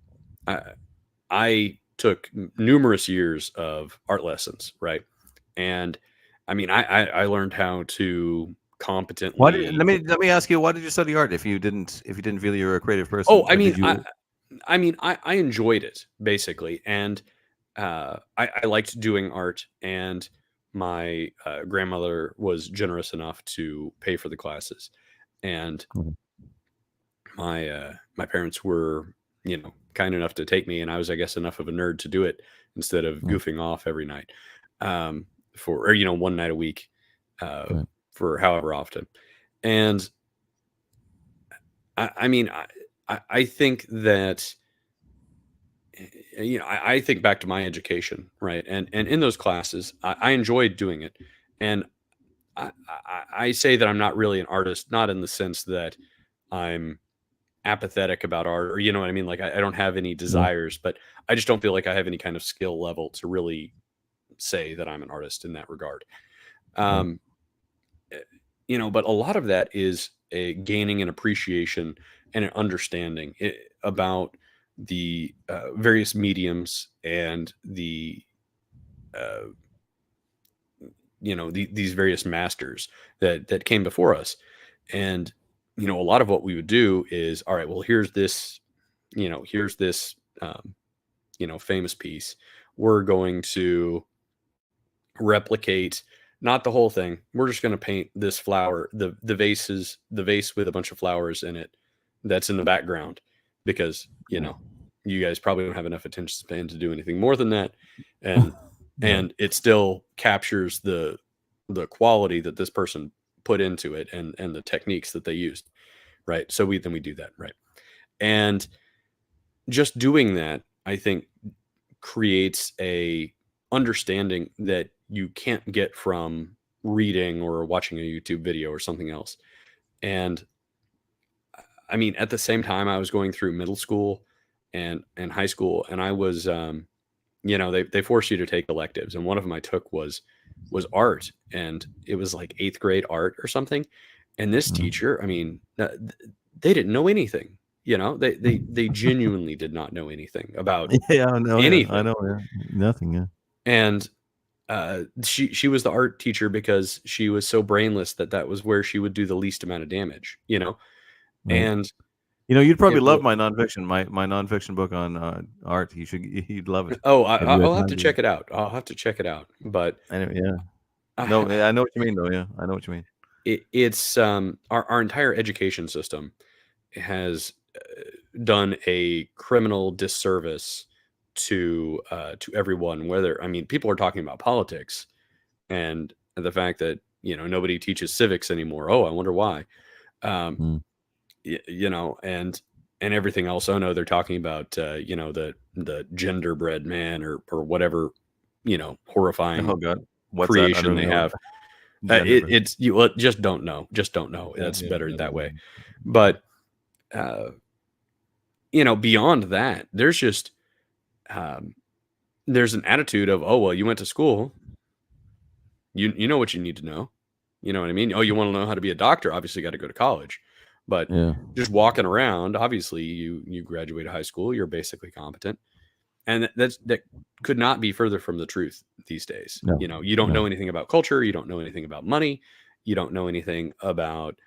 I, I took numerous years of art lessons, right? And I mean, I learned how to Why did competently. let me ask you, why did you study art if you didn't feel you were a creative Oh, person? I Or mean, did you I enjoyed it basically, and I liked doing art, and my grandmother was generous enough to pay for the classes, and Mhm. my parents were kind enough to take me, and I was, I guess, enough of a nerd to do it instead of Yeah, goofing off every night, for or one night a week, uh, right. for however often, and I mean I think that I think back to my education, right? And in those classes, I enjoyed doing it, and I say that I'm not really an artist, not in the sense that I'm apathetic about art, or you know what I mean. Like I don't have any Yeah, desires, but I just don't feel like I have any kind of skill level to really say that I'm an artist in that regard. right. Um, eh, but a lot of that is a gaining an appreciation and an understanding about the various mediums and the uh, these various masters that came before us. And a lot of what we would do is, all right, well, here's this famous piece. We're going to replicate, not the whole thing. We're just going to paint this flower, the vase with a bunch of flowers in it that's in the background, because Right. you guys probably don't have enough attention span to do anything more than that. And Right. it still captures the quality that this person put into it, and the techniques that they used, right? So we do that, right? And just doing that, I think, creates a understanding that you can't get from reading or watching a YouTube video or something else. And I mean, at the same time, I was going through middle school and high school, and I was, they forced you to take electives, and one of them I took was art, and it was like eighth grade art or something. And this Mhm. teacher, I mean, they didn't know anything. They genuinely did not know anything about Yeah, I know, yeah, I anything. know, yeah. Nothing, yeah. And she was the art teacher because she was so brainless that was where she would do the least amount of damage. Right. And You'd probably it love wa- my nonfiction, my nonfiction book on art. You'd love it. oh, Have you had I'll have time to to read check it out. I'll have to check it out. But anyway, yeah. No, uh, I know what you mean though, yeah. I know what you mean. it's our entire education system has done a criminal disservice to everyone. Whether, I mean, people are talking about politics and the fact that nobody teaches civics anymore. Oh, I wonder why. Um, Mm. and everything else. Oh no, they're talking about the genderbred man, or whatever Oh horrifying god. What's that? I creation don't they even know what have. gender bread. It's you well, just don't know. Just don't know. Yeah, That's yeah, better yeah, that way. yeah. But uh, beyond that, there's just um, there's an attitude of, oh well, you went to school. You know what you need to know. You know what I mean? Oh, you want to know how to be a doctor? Obviously, you got to go to college. But Yeah. just walking around, obviously, you graduate high school, you're basically competent, and that could not be further from the truth these days. No. You don't know No. anything about culture, you don't know anything about money, you don't know anything about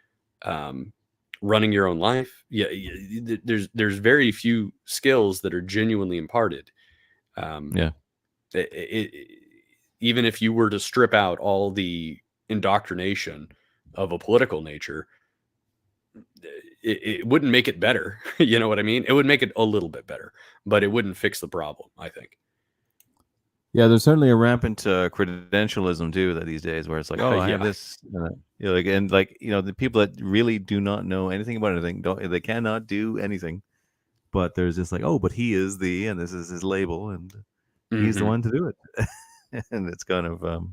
running your own life. There's very few skills that are genuinely imparted. Um, Yeah. Even if you were to strip out all the indoctrination of a political nature, it wouldn't make it better. You know what I mean? It would make it a little bit better, but it wouldn't fix the problem, I think. Yeah, there's certainly a rampant credentialism too that these days, where it's like, oh, I have Yeah. this, like, and like, the people that really do not know anything about anything, they cannot do anything, but there's just like, oh, but he is and this is his label, and he's the Mhm. one to do it, and it's kind of,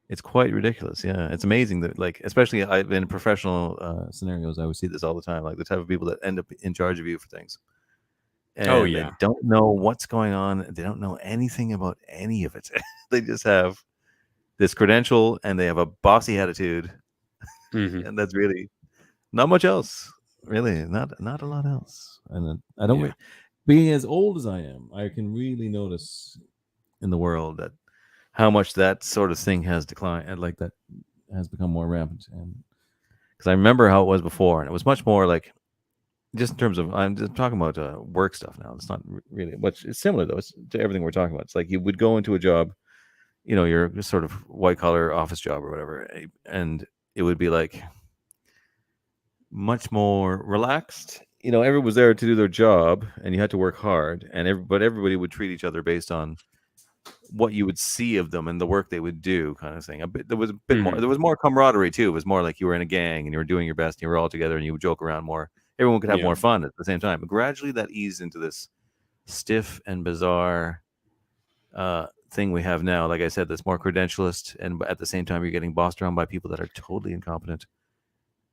it's quite ridiculous. Yeah, it's amazing that, like, especially in professional scenarios, I would see this all the time, like the type of people that end up in charge of you for things. Oh, And they yeah. don't know what's going on. They don't know anything about any of it. They just have this credential and they have a bossy attitude, Mhm. and that's really not much else. Really, not a lot else. And I don't. Yeah. Being as old as I am, I can really notice in the world that how much that sort of thing has declined, and like that has become more rampant. And because I remember how it was before, and it was much more like, just in terms of, I'm just talking about work stuff now. It's not really much. It's similar though. It's to everything we're talking about. It's like you would go into a job, your sort of white collar office job or whatever, and it would be like much more relaxed. Everyone was there to do their job, and you had to work hard, but everybody would treat each other based on what you would see of them and the work they would do, kind of thing. There was a bit more. Mhm. There was more camaraderie too. It was more like you were in a gang and you were doing your best. And you were all together and you would joke around more. Everyone could have Yeah. more fun at the same time. But gradually, that eased into this stiff and bizarre thing we have now. Like I said, that's more credentialist, and at the same time, you're getting bossed around by people that are totally incompetent.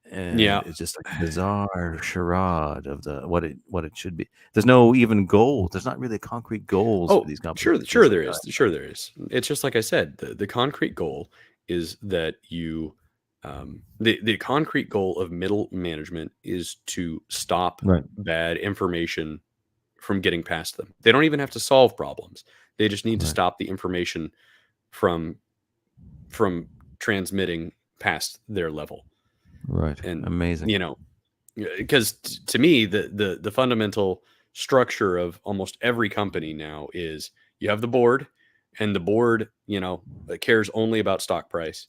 Yeah. And it's just like a bizarre charade of what it should be. There's no even goal. There's not really concrete goals for Oh, these companies. sure, It's sure just there like, is. Sure there is. It's just like I said, the concrete goal is that the concrete goal of middle management is to stop right, bad information from getting past them. They don't even have to solve problems. They just need to right, stop the information from transmitting past their level. right. And Amazing. because to me the fundamental structure of almost every company now is you have the board, and the board cares only about stock price,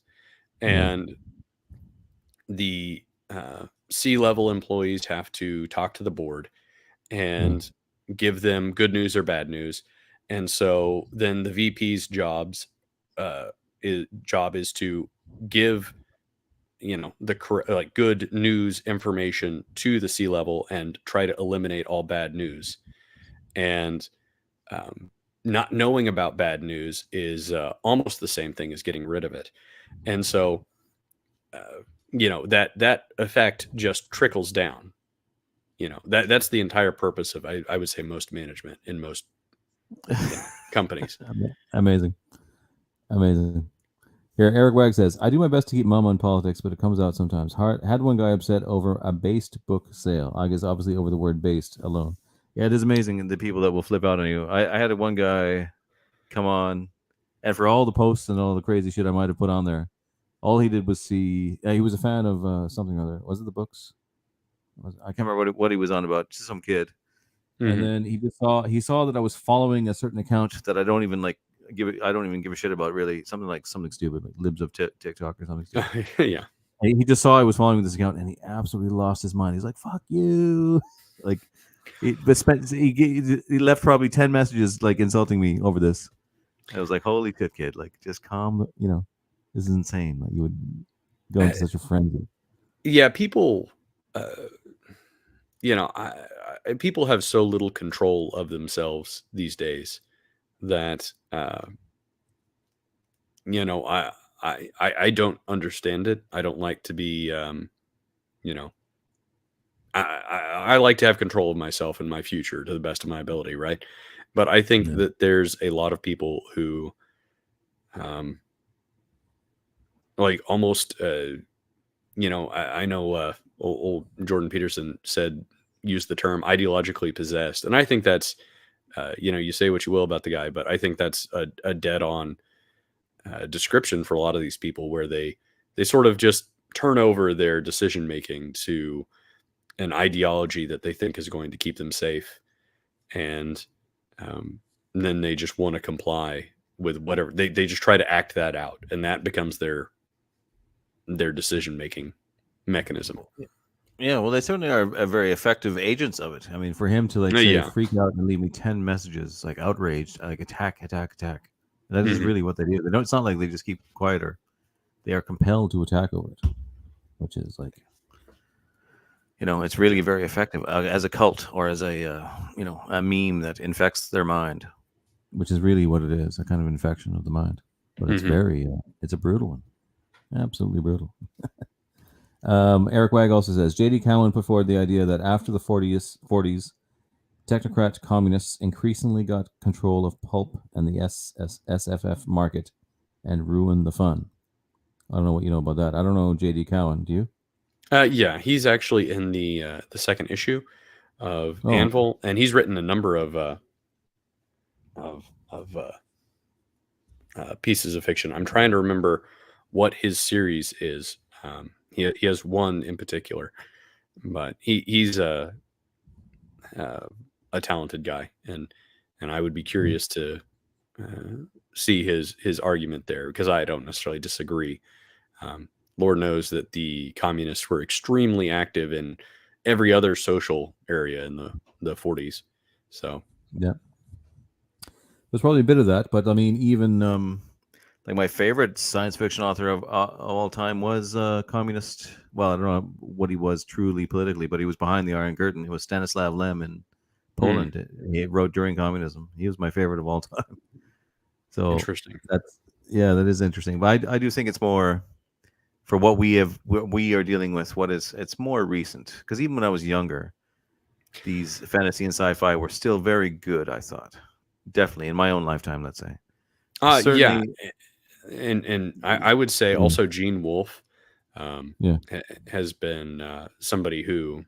Yeah, and the C-level employees have to talk to the board yeah, and give them good news or bad news. And so then the VP's job is to give the correct, like, good news information to the C level and try to eliminate all bad news. And um, not knowing about bad news is almost the same thing as getting rid of it. And so that effect just trickles down. That's the entire purpose of, I would say, most management in most companies. amazing, amazing. Here, Eric Wag says, "I do my best to keep mum on politics, but it comes out sometimes. Had one guy upset over a based book sale. I guess obviously over the word based alone. Yeah, it is amazing the people that will flip out on you. I had one guy come on, and for all the posts and all the crazy shit I might have put on there, all he did was see. He was a fan of something or other. Was it the books? I can't remember what he was on about. Just some kid. And Hmm. then he saw that I was following a certain account that I don't even like I don't even give a shit about, really. Something stupid, like libs of TikTok or something stupid. Yeah. He just saw I was following this account, and he absolutely lost his mind. He's like, "Fuck you!" Like, he left probably 10 messages like insulting me over this. I was like, "Holy shit, kid! Like, just calm. This is insane. Like, you would go Uh, into such a frenzy." yeah, people uh, people have so little control of themselves these days that I don't understand it. I don't like to be you know I like to have control of myself and my future to the best of my ability, right? But I think Yeah. that there's a lot of people who um like almost, I know old Jordan Peterson used the term ideologically possessed. And I think that's, you say what you will about the guy, but I think that's a dead on description for a lot of these people where they sort of just turn over their decision making to an ideology that they think is going to keep them safe. And um, then they just want to comply with whatever they just try to act that out, and that becomes their decision making mechanism. Yeah, well, they certainly are very effective agents of it. I mean, for him to like say Yeah. freak out and leave me 10 messages, like outraged, like attack, attack, attack. That is Mhm. really what they do. They don't. It's not like they just keep quiet, or they are compelled to attack over it, which is like, It's really very effective as a cult or as a meme that infects their mind. which is really what it is, a kind of infection of the mind. But it's Mhm. very, it's a brutal one, absolutely brutal. Eric Wag also says J.D. Cowan put forward the idea that after the 40s, technocrat communists increasingly got control of pulp and the SFF market and ruined the fun. I don't know what you know about that. I don't know J.D. Cowan. Do you? Yeah, he's actually in the second issue of Oh, Anvil, and he's written a number of pieces of fiction. I'm trying to remember what his series is. He has one in particular, but he's a talented guy, and I would be curious to see his argument there, because I don't necessarily disagree. Lord knows that the communists were extremely active in every other social area in the 40s. So yeah. There's probably a bit of that, but I mean, even Like my favorite science fiction author of all time was communist. Well, I don't know what he was truly politically, but he was behind the Iron Curtain. It was Stanislav Lem in Poland. He wrote during communism. He was my favorite of all time. So interesting. that is interesting. But I do think it's more for what we are dealing with. It's more recent, because even when I was younger, these fantasy and sci-fi were still very good. I thought, definitely in my own lifetime, let's say. Yeah, Certainly, and I would say also Gene Wolfe yeah. has been somebody who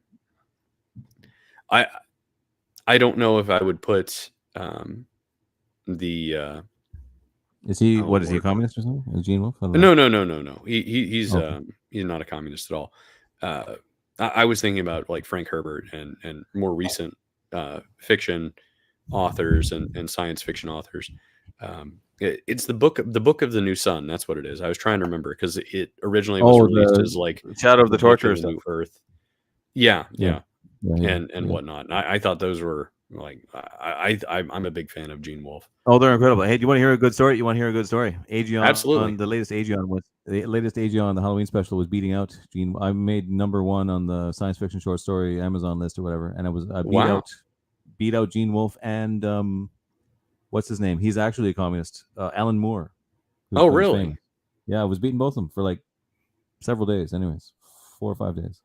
I I don't know if I would put the Is he? oh What is he? A Lord. communist or something? Is Gene Wolfe? I don't know. No. He's Okay. he's not a communist at all. Uh, I was thinking about like Frank Herbert and more recent fiction authors and science fiction authors. It's the book of the new sun. That's what it is. I was trying to remember because it originally was Oh, released as like Shadow of the the book Torture of the stuff. new Earth. Yeah, yeah, and yeah. whatnot. And I thought those were like I'm a big fan of Gene Wolfe. Oh, they're incredible. Hey, do you want to hear a good story? Absolutely. The latest Aegeon, the Halloween special was beating out Gene. I made #1 on the science fiction short story Amazon list or whatever, and I Wow. beat out Gene Wolfe and what's his name? He's actually a communist. Alan Moore, Oh, who's really? famous. Yeah, I was beating both of them for like several days. Anyways, 4 or 5 days.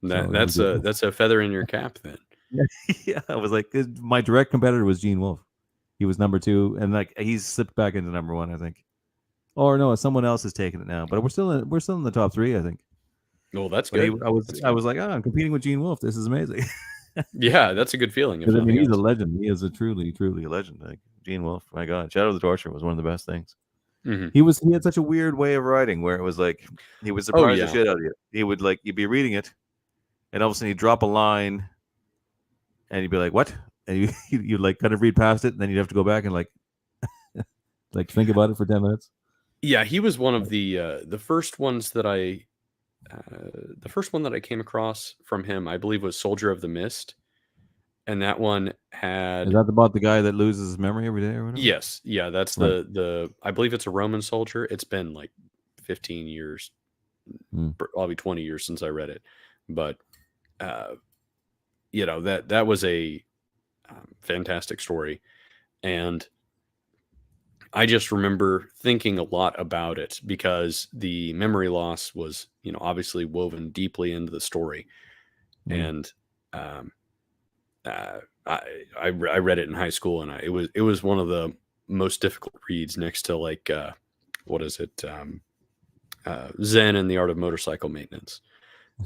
So that was good. That's a feather in your cap then. Yeah, I was like, my direct competitor was Gene Wolfe. He was #2, and like he's slipped back into #1, I think. Or no, someone else has taken it now. But we're still in the top 3, I think. Well, that's But good. That's good. I was like, I'm competing with Gene Wolfe. This is amazing. Yeah, that's a good feeling, if Because I mean, nothing he's a else. legend. He is a truly, truly a legend. Like Gene Wolfe, my God, Shadow of the Torture was one of the best things. Mhm. He had such a weird way of writing, where it was like he would Oh, surprise the yeah. shit out of you. He would like you'd be reading it, and all of a sudden he'd drop a line, and you'd be like, "What?" And you'd like kind of read past it, and then you'd have to go back and like think about it for 10 minutes. Yeah, he was one of the first ones that the first one that I came across from him, I believe, was Soldier of the Mist, and that one Is had that about the guy that loses his memory every day or whatever? yes, yeah, that's Right. the I believe it's a Roman soldier. It's been like 15 years, Hmm. probably 20 years since I read it, but uh, that was a fantastic story, and I just remember thinking a lot about it because the memory loss was, obviously woven deeply into the story. Mm. And um, I read it in high school, and it was one of the most difficult reads next to like what is it? Zen and the Art of Motorcycle Maintenance.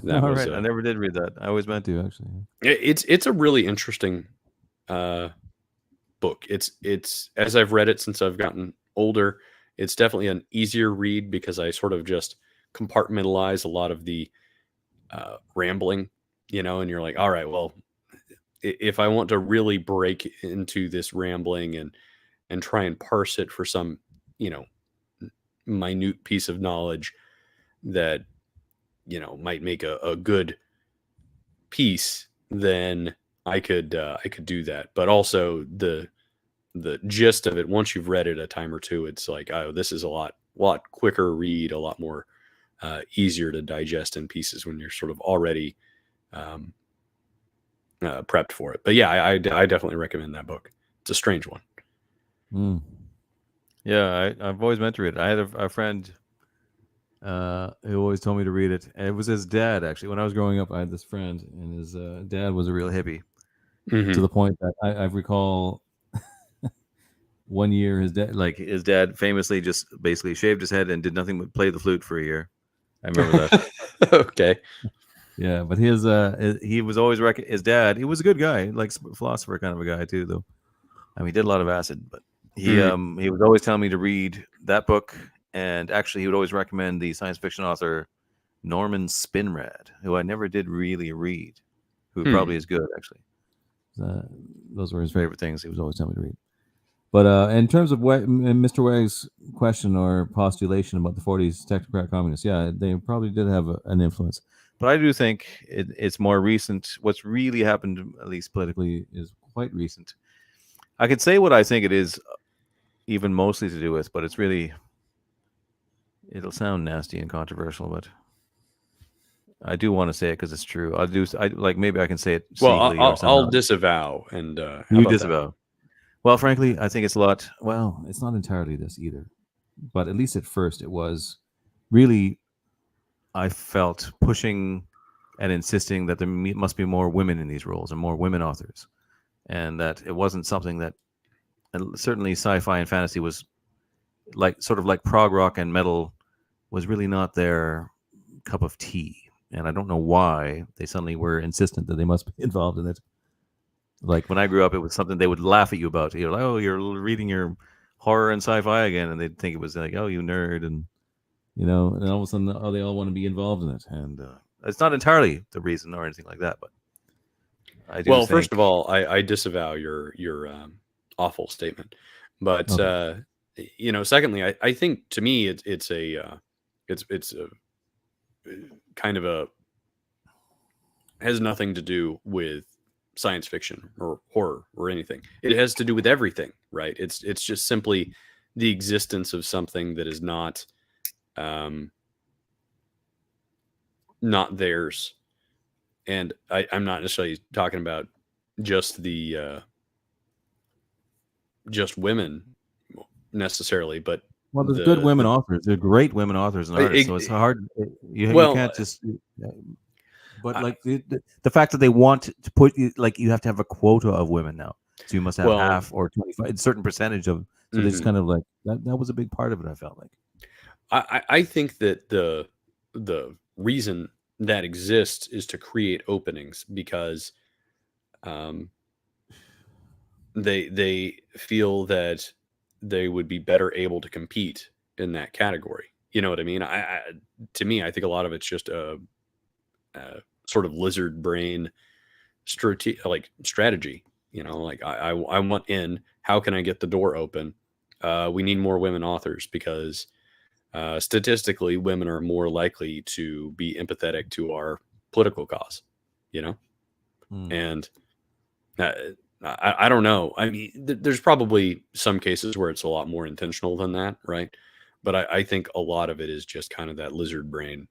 That All was right. I never did read that. I always meant to, actually. it's a really interesting book. It's as I've read it since I've gotten older, it's definitely an easier read because I sort of just compartmentalize a lot of the rambling, and you're like, all right, well, if I want to really break into this rambling and try and parse it for some, minute piece of knowledge that, might make a good piece, then I could do that. But also the gist of it, once you've read it a time or two, it's like, oh, this is a lot quicker read, a lot more easier to digest in pieces when you're sort of already um, prepped for it. But yeah, I definitely recommend that book. It's a strange one. Mm. Yeah, I've always meant to read it. I had a friend who always told me to read it. And it was his dad, actually. When I was growing up, I had this friend, and his dad was a real hippie to the point that I recall one year his dad famously just basically shaved his head and did nothing but play the flute for a year. I remember that. Okay. Yeah, but he was always his dad. He was a good guy, like philosopher kind of a guy too, though. I mean, he did a lot of acid, but he was always telling me to read that book, and actually, he would always recommend the science fiction author Norman Spinrad, who I never did really read, who probably is good actually. Those were his favorite things. He was always telling me to read. But in terms of Mr. Wagg's question or postulation about the 40s technocrat communists, yeah, they probably did have an influence. But I do think it's more recent. What's really happened, at least politically, is quite recent. I could say what I think it is, even mostly to do with, but it's really, it'll sound nasty and controversial, but I do want to say it because it's true. Maybe I can say it Well, sneakily or I'll somehow. disavow. And how You about disavow. That? Well, frankly, I think it's a lot. Well, it's not entirely this either, but at least at first it was really. I felt pushing and insisting that there must be more women in these roles and more women authors, and that it wasn't something that. And certainly, sci-fi and fantasy was sort of like prog rock and metal was really not their cup of tea, and I don't know why they suddenly were insistent that they must be involved in it. Like when I grew up, it was something they would laugh at you about. You're like, oh, you're reading your horror and sci-fi again, and they'd think it was like, oh, you nerd, and and all of a sudden, oh, they all want to be involved in it, and it's not entirely the reason or anything like that, but I do. Well, first of all, I disavow your awful statement, but okay. Secondly, I think to me it's a kind of a has nothing to do with science fiction or horror or anything. It has to do with everything, right? It's just simply the existence of something that is not theirs. And I'm not necessarily talking about just the just women necessarily, but Well, there's good women authors. They're great women authors and artists, so it's hard. You can't just. But like the fact that they want to put you have to have a quota of women now, so you must have half or 25, a certain percentage of. So they just kind of like that. That was a big part of it. I felt like. I think that the reason that exists is to create openings because they feel that they would be better able to compete in that category. You know what I mean? To me, I think a lot of it's just a sort of lizard brain strategy. Like I want in. How can I get the door open? We need more women authors because statistically, women are more likely to be empathetic to our political cause. And I don't know. I mean, there's probably some cases where it's a lot more intentional than that, right? But I think a lot of it is just kind of that lizard brain.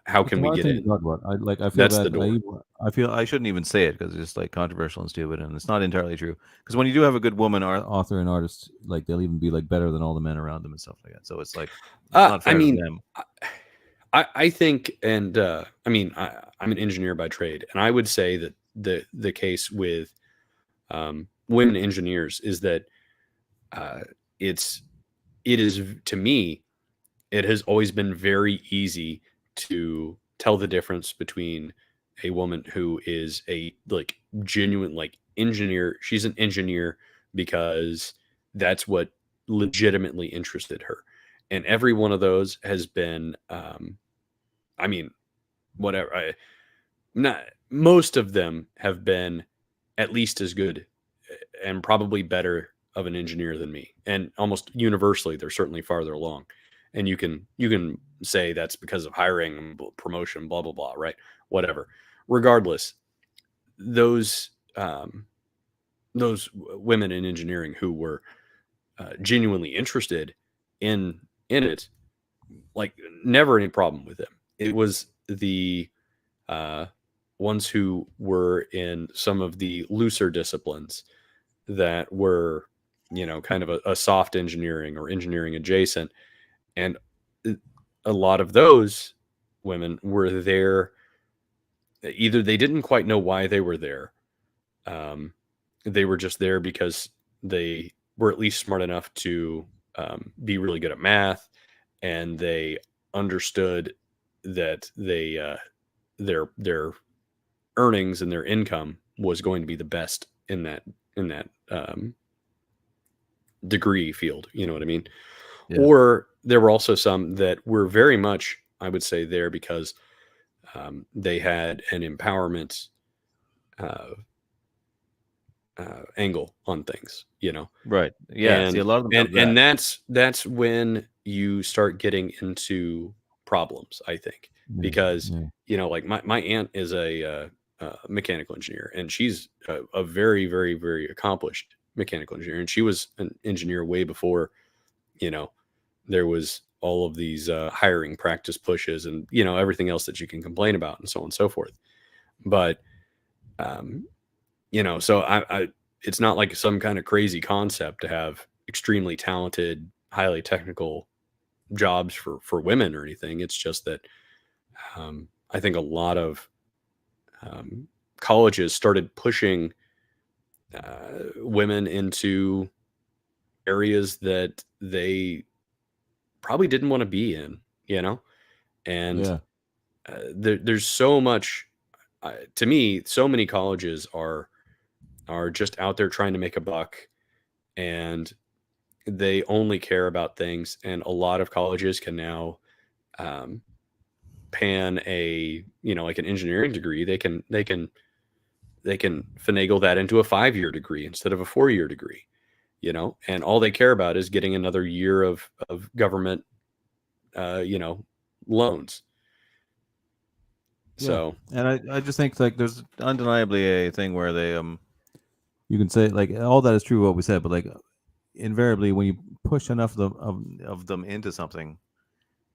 How can we get in? Talk about. I feel That's the door. I feel I shouldn't even say it because it's like controversial and stupid, and it's not entirely true. Because when you do have a good woman author and artist, like they'll even be like better than all the men around them and stuff like that. So it's like it's not fair to them. I think, and I mean, I'm an engineer by trade, and I would say that the case with women engineers is that it is to me it has always been very easy to tell the difference between a woman who is a like genuine like engineer. She's an engineer because that's what legitimately interested her. And every one of those has been, I mean, whatever. Not most of them have been at least as good and probably better of an engineer than me. And almost universally, they're certainly farther along. And you can say that's because of hiring and promotion, blah blah blah, right? Whatever. Regardless, those women in engineering who were genuinely interested in it, like never any problem with them. It was the uh, ones who were in some of the looser disciplines that were, kind of a soft engineering or engineering adjacent. And a lot of those women were there. Either they didn't quite know why they were there. Um, they were just there because they were at least smart enough to be really good at math, and they understood that their earnings and their income was going to be the best in that degree field. You know what I mean? Yeah. Or there were also some that were very much, I would say, there because they had an empowerment uh, angle on things. Right. Yeah. See, a and lot of them and have and that. that's when you start getting into problems, I think, Yeah. because Yeah. like my aunt is a mechanical engineer, and she's a very very very accomplished mechanical engineer, and she was an engineer way before you know there was all of these hiring practice pushes and everything else that you can complain about and so on and so forth. But um, so I it's not like some kind of crazy concept to have extremely talented, highly technical jobs for women or anything. It's just that I think a lot of um, colleges started pushing women into areas that they probably didn't want to be in, and Yeah. there's so much. To me, so many colleges are just out there trying to make a buck, and they only care about things. And a lot of colleges can now um, pan a like an engineering degree. They can finagle that into a 5-year degree instead of a 4-year degree. And all they care about is getting another year of government uh, you know loans. Yeah. So And I just think like there's Undeniably a thing where they you can say like all that is true what we said, but like invariably when you push enough of them into something,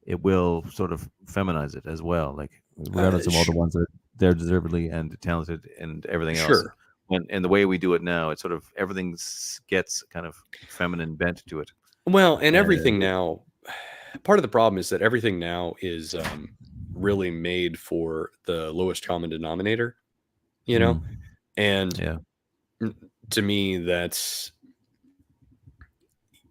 it will sort of feminize it as well. Like regardless of all the ones that they're deservedly and talented and everything else. sure. When and the way we do it now, it's sort of everything gets kind of feminine bent to it. Well, and everything And now, part of the problem is that everything now is really made for the lowest common denominator, you know? Mm. And yeah, to me, that's,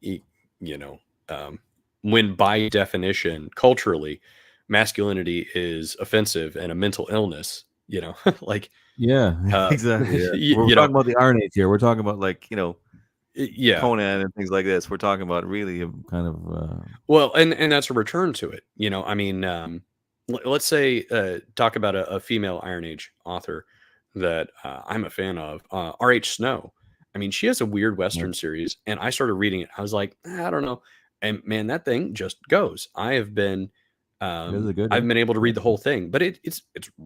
y- you know, um, when by definition, culturally, masculinity is offensive and a mental illness, like, Yeah, uh, exactly. Yeah. you, We're you know, talking about the Iron Age here. We're talking about like yeah. Conan and things like this. We're talking about really. kind of Well, and that's a return to it. I mean, let's say talk about a female Iron Age author that I'm a fan of, R.H. Snow. I mean, she has a weird Western series, and I started reading it. I was like, I don't know, and man, that thing just goes. is it good? I've been able to Yeah. read the whole thing, but it's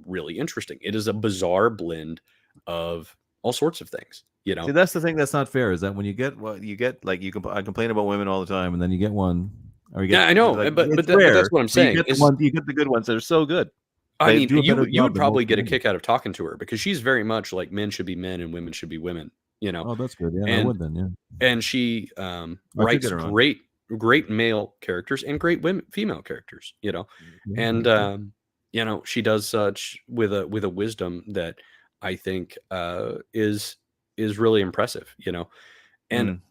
really interesting. It is a bizarre blend of all sorts of things. See, that's the thing that's not fair is that when you get what you get, like I complain about women all the time, and then you get one, or you Yeah, get I know, like but it's but rare, that's what I'm but you saying get the is one, you get the good ones that are so good. I They mean, do a better you job would than most probably get a women. kick out of talking to her because she's very much like men should be men and women should be women, Oh, that's good. Yeah, I and would then. Yeah, she I could writes get her on. great male characters and great female characters, Yeah, and that's good. she does such with a wisdom that I think is really impressive, and Mm,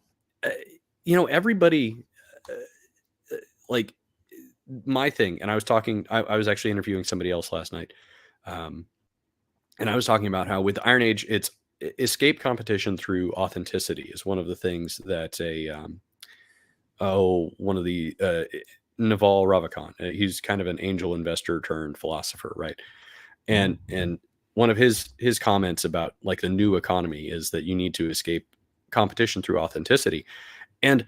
uh, everybody uh, like my thing, and I was talking, I was actually interviewing somebody else last night. Um, and I was talking about how with Iron Age, it's escape competition through authenticity is one of the things that one of the Naval Ravikant, he's kind of an angel investor turned philosopher, right? And one of his comments about like the new economy is that you need to escape competition through authenticity. And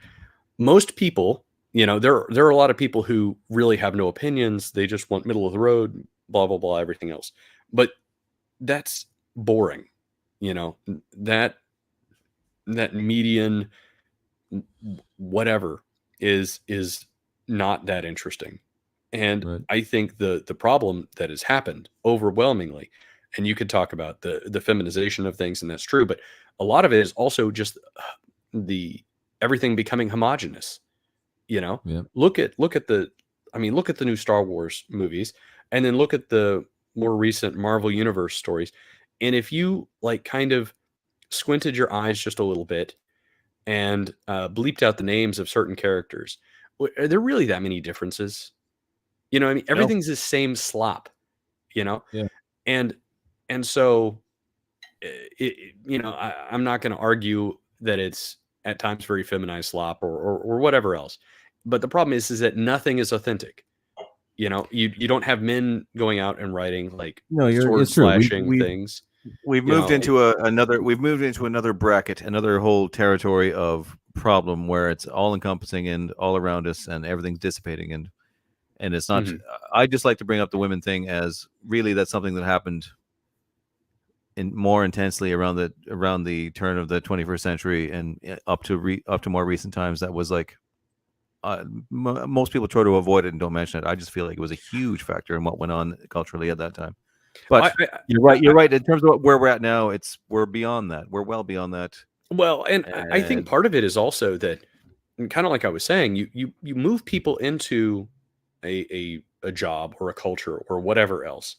most people, there are a lot of people who really have no opinions. They just want middle of the road, blah blah blah, everything else. But that's boring. That median whatever is not that interesting. And Right. I think the problem that has happened overwhelmingly, and you could talk about the feminization of things, and that's true, but a lot of it is also just the everything becoming homogenous. Yeah. Look at look at the new Star Wars movies, and then look at the more recent Marvel Universe stories. And if you like kind of squinted your eyes just a little bit and bleeped out the names of certain characters, are there really that many differences? I mean, No. everything's the same slop, Yeah. and so I'm not going to argue that it's at times very feminized slop or whatever else. But the problem is that nothing is authentic. You don't have men going out and writing like No, sword it's true. slashing things. We've You moved know, into another bracket, another whole territory of problem where it's all encompassing and all around us, and everything's dissipating, and it's not. Mhm. I just like to bring up the women thing as really that's something that happened in more intensely around the turn of the 21st century and up to more recent times. That was like most people try to avoid it and don't mention it. I just feel like it was a huge factor in what went on culturally at that time. But you're right. You're right. In terms of where we're at now, we're beyond that. We're well beyond that. Well, and I think And part of it is also that, kind of like I was saying, you move people into a job or a culture or whatever else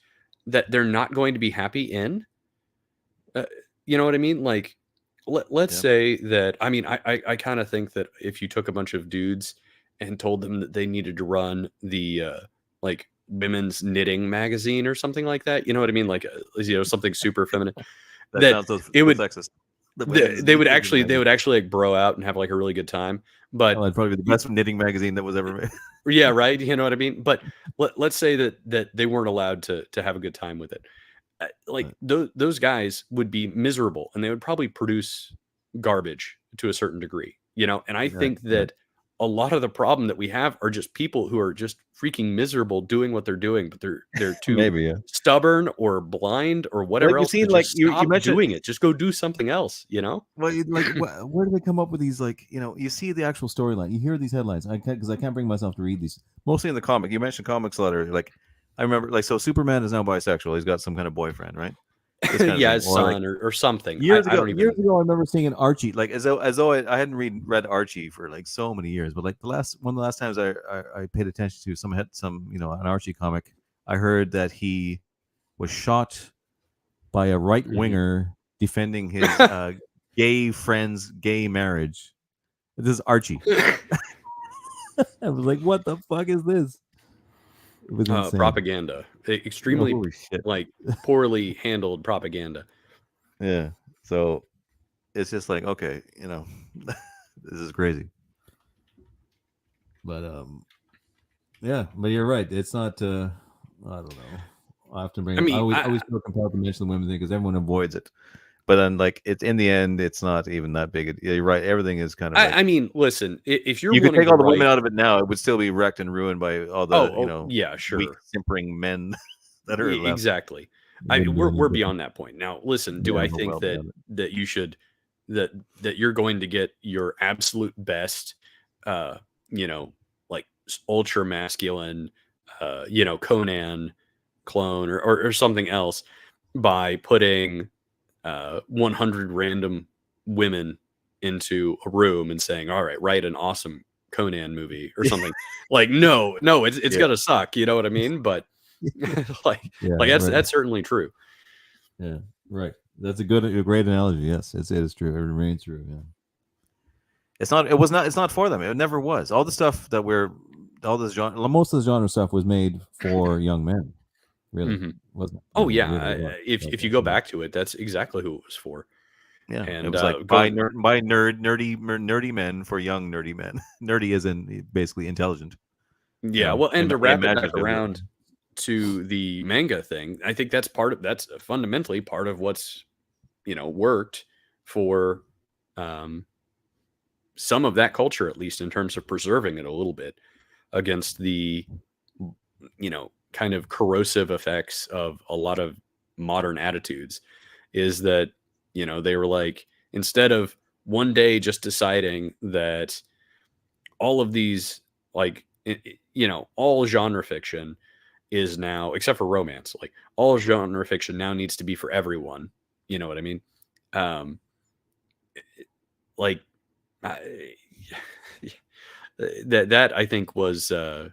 that they're not going to be happy in. You know what I mean? Like, let's yeah, say that. I mean, I kind of think that if you took a bunch of dudes and told them that they needed to run the like women's knitting magazine or something like that, you know what I mean? Like, something super feminine, that that sounds so it would sexist. The women's they would knitting actually magazine. like bro out and have like a really good time. Oh, But that'd probably be the Best knitting magazine that was ever made. yeah, right. You know what I mean? But let's say that they weren't allowed to have a good time with it. Like those guys would be miserable, and they would probably produce garbage to a certain degree. And I Right. think that a lot of the problem that we have are just people who are just freaking miserable doing what they're doing, but they're too Maybe, yeah. stubborn or blind or Well, whatever you've else to seen like just you stop mentioned. doing it. Just go do something else. Well, where do they come up with these? Like, you see the actual storyline. You hear these headlines. Because I can't bring myself to read these. Mostly in the comic. You mentioned comics letter. Like I remember, like so Superman is now bisexual. He's got some kind of boyfriend, right? This kind of Yeah, thing. his Or like son or something. Years I ago, don't even. I remember seeing an Archie. like as though I hadn't read Archie for like so many years, but like one of the last times I paid attention to some an Archie comic, I heard that he was shot by a right winger defending his gay friend's gay marriage. This is Archie. I was like, what the fuck is this? It was insane. Propaganda, extremely Holy shit. like poorly handled propaganda. Yeah. So it's just like, okay, this is crazy. But yeah, but you're right. It's not. I don't know. I have to bring. I mean, I always feel compelled to mention the women thing because everyone avoids Avoids it. But then like it's in the end, it's not even that big. Yeah, you're right. Everything is kind of like I mean, listen, if you're you could wanting take to all the write, women out of it now, it would still be wrecked and ruined by all the yeah, weak sure, simpering men that are left. exactly. wouldn't do We're anything. beyond that point now. Listen, do Yeah, I we're think well that beyond it. that you should that you're going to get your absolute best, uh, like ultra masculine, Conan clone or something else by putting 100 random women into a room and saying, all right, write an awesome Conan movie or something. Like, no, it's Yeah. gonna suck. You know what I mean? But like Yeah, that's right. that's certainly true. Yeah, right. That's a great analogy. Yes, it is true. It remains true. Yeah. It's not for them. It never was. All the stuff that we're all this genre, most of the genre stuff was made for young men, really, Hmm. wasn't it? I Oh mean, it yeah, really was. if you go back to it, that's exactly who it was for. Yeah, it And was like going, nerdy men for young nerdy men. Nerdy is in basically intelligent, yeah, well, and to wrap it back imaginative. around to the manga thing, I think that's fundamentally part of what's worked for um, some of that culture, at least in terms of preserving it a little bit against the kind of corrosive effects of a lot of modern attitudes. Is that they were like, instead of one day just deciding that all of these, like all genre fiction is now, except for romance, like all genre fiction now needs to be for everyone. You know what I mean? um like I, that I think was a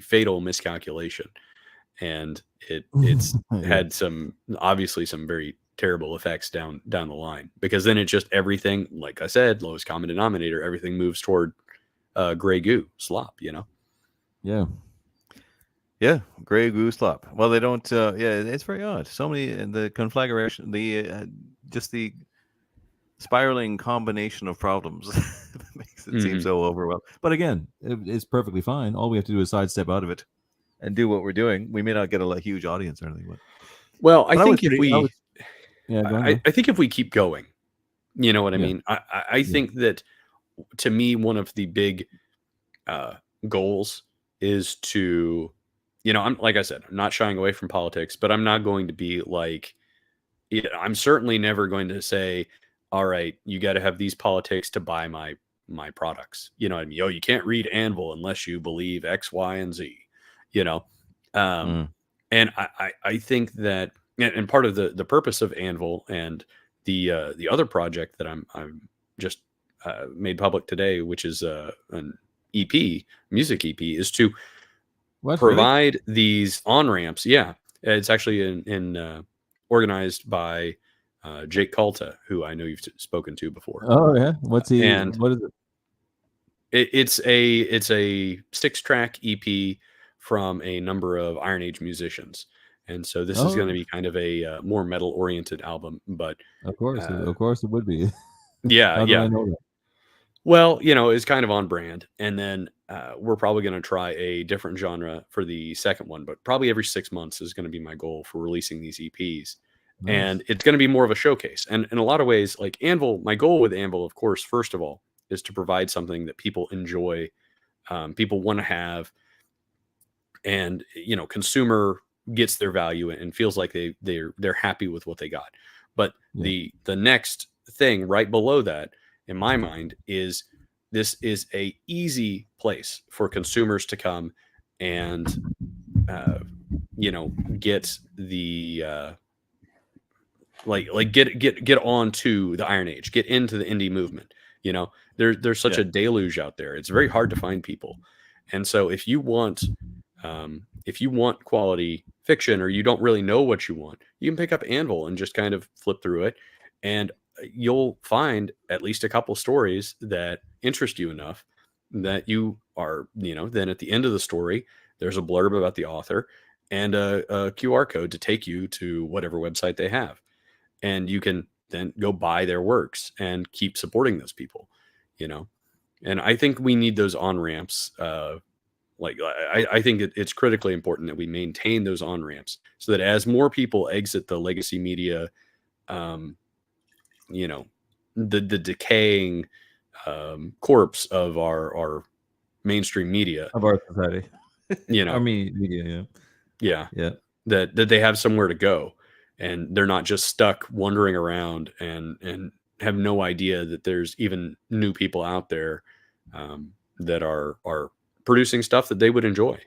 fatal miscalculation, and it's Yeah. had some, obviously some very terrible effects down the line, because then it just, everything, like I said, lowest common denominator, everything moves toward gray goo slop. Yeah. Yeah, gray goo slop. Well, they don't. Yeah, it's very odd. So many the conflagration, just the spiraling combination of problems makes it seem Hmm. so overwhelming. But again, it's perfectly fine. All we have to do is sidestep out of it and do what we're doing. We may not get a huge audience or anything, Well, but I was pretty. Yeah, go ahead. I think if we keep going, you know what I Yeah, mean? I yeah. think that, to me, one of the big uh, goals is to, I'm, like I said, I'm not shying away from politics, but I'm not going to be like, yeah, I'm certainly never going to say, all right, you got to have these politics to buy my products. You know what I mean? Oh, you can't read Anvil unless you believe X, Y, and Z. You know, um, Mm. and I think that, and part of the purpose of Anvil and the other project that I'm just made public today, which is an EP, music EP, is to What really? provide these on ramps. Yeah, it's actually organized by Jake Calta, who I know you've spoken to before, Oh yeah. What's he? and What is it? it's a 6-track EP from a number of Iron Age musicians, and so this is going to Oh, be kind of a more metal oriented album. But uh, of course, it would be. yeah, How do I yeah. know that? Well, it's kind of on brand. And then we're probably going to try a different genre for the second one, but probably every 6 months is going to be my goal for releasing these EPs. Nice. And it's going to be more of a showcase. And in a lot of ways, like Anvil, my goal with Anvil, of course, first of all, is to provide something that people enjoy, people want to have, and consumer gets their value and feels like they're happy with what they got. But Yeah. the next thing right below that, in my mind, is this is a easy place for consumers to come and uh, get the get on to the Iron Age, get into the indie movement. There's such Yeah. a deluge out there. It's very hard to find people. And so if you want quality fiction, or you don't really know what you want, you can pick up Anvil and just kind of flip through it, and you'll find at least a couple stories that interest you enough that you are, then at the end of the story, there's a blurb about the author and a QR code to take you to whatever website they have, and you can then go buy their works and keep supporting those people. you know and I think we need those on ramps. I think it's critically important that we maintain those on ramps, so that as more people exit the legacy media, um, you know, the decaying corpse of our mainstream media, Of our society. you I know, mean, media. Yeah. yeah, Yeah. that they have somewhere to go, and they're not just stuck wandering around and have no idea that there's even new people out there that are producing stuff that they would enjoy.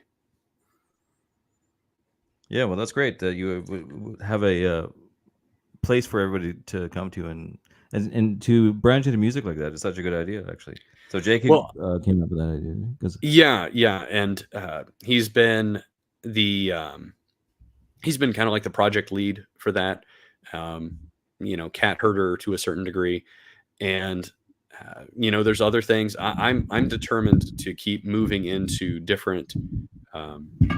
Yeah, well, that's great that you have a place for everybody to come to and to branch into music like that is such a good idea, actually. So Jake Well, came up with that idea because yeah, and the he's been kind of like the project lead for that, um, cat herder to a certain degree, and there's other things. I'm determined to keep moving into different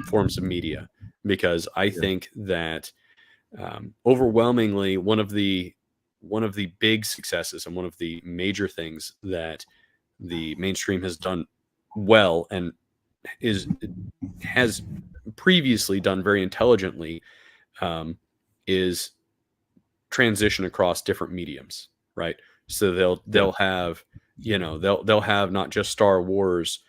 forms of media, because I think that overwhelmingly one of the big successes and one of the major things that the mainstream has done well, and has previously done very intelligently, is transition across different mediums, right? So they'll have, they'll have not just Star Wars,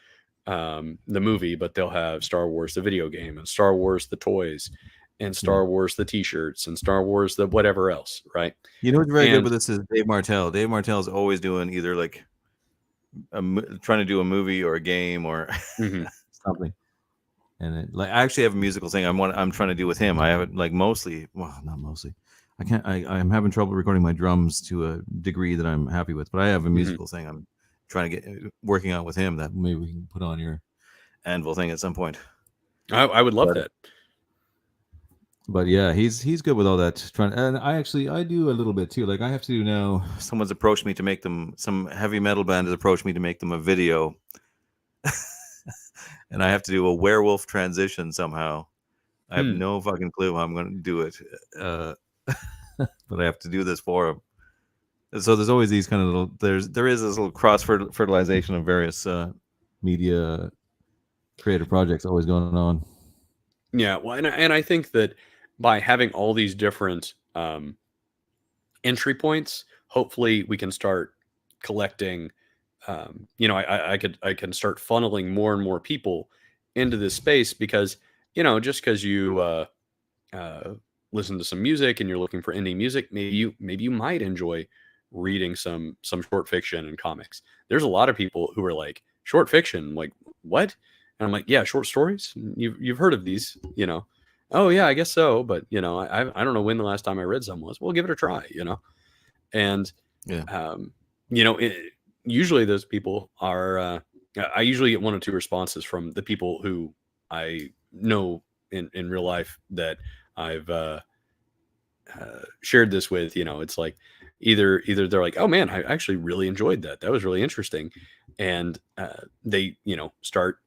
the movie, but they'll have Star Wars the video game, and Star Wars the toys, and Star Wars the T-shirts, and Star Wars the whatever else, right? You know what's very good And with this is Dave Martell. Dave Martell is always doing either like trying to do a movie or a game or mhm. something. And like I actually have a musical thing I'm trying to do with him. I have it like mostly, well, not mostly. I can't. I'm having trouble recording my drums to a degree that I'm happy with. But I have a musical thing I'm trying to get working on with him that maybe we can put on your Anvil thing at some point. I would love that. But yeah, he's good with all that. And I do a little bit too. Like I have to do now. Someone's approached me to make them. Some heavy metal band has approached me to make them a video, and I have to do a werewolf transition somehow. I have no fucking clue how I'm going to do it, but I have to do this for him. So there's always these kind of little. There is this little cross fertilization of various media creative projects always going on. Yeah, well, and I think that by having all these different entry points, hopefully we can start collecting. I can start funneling more and more people into this space, because just because you listen to some music and you're looking for indie music, maybe you might enjoy reading some short fiction and comics. There's a lot of people who are like, short fiction, like what? And I'm like, yeah, short stories. You've heard of these, Oh yeah, I guess so. But I don't know when the last time I read some was. Well, give it a try, And Yeah. Usually those people are. I usually get one or two responses from the people who I know in real life that I've shared this with. It's like either they're like, oh man, I actually really enjoyed that. That was really interesting, and they start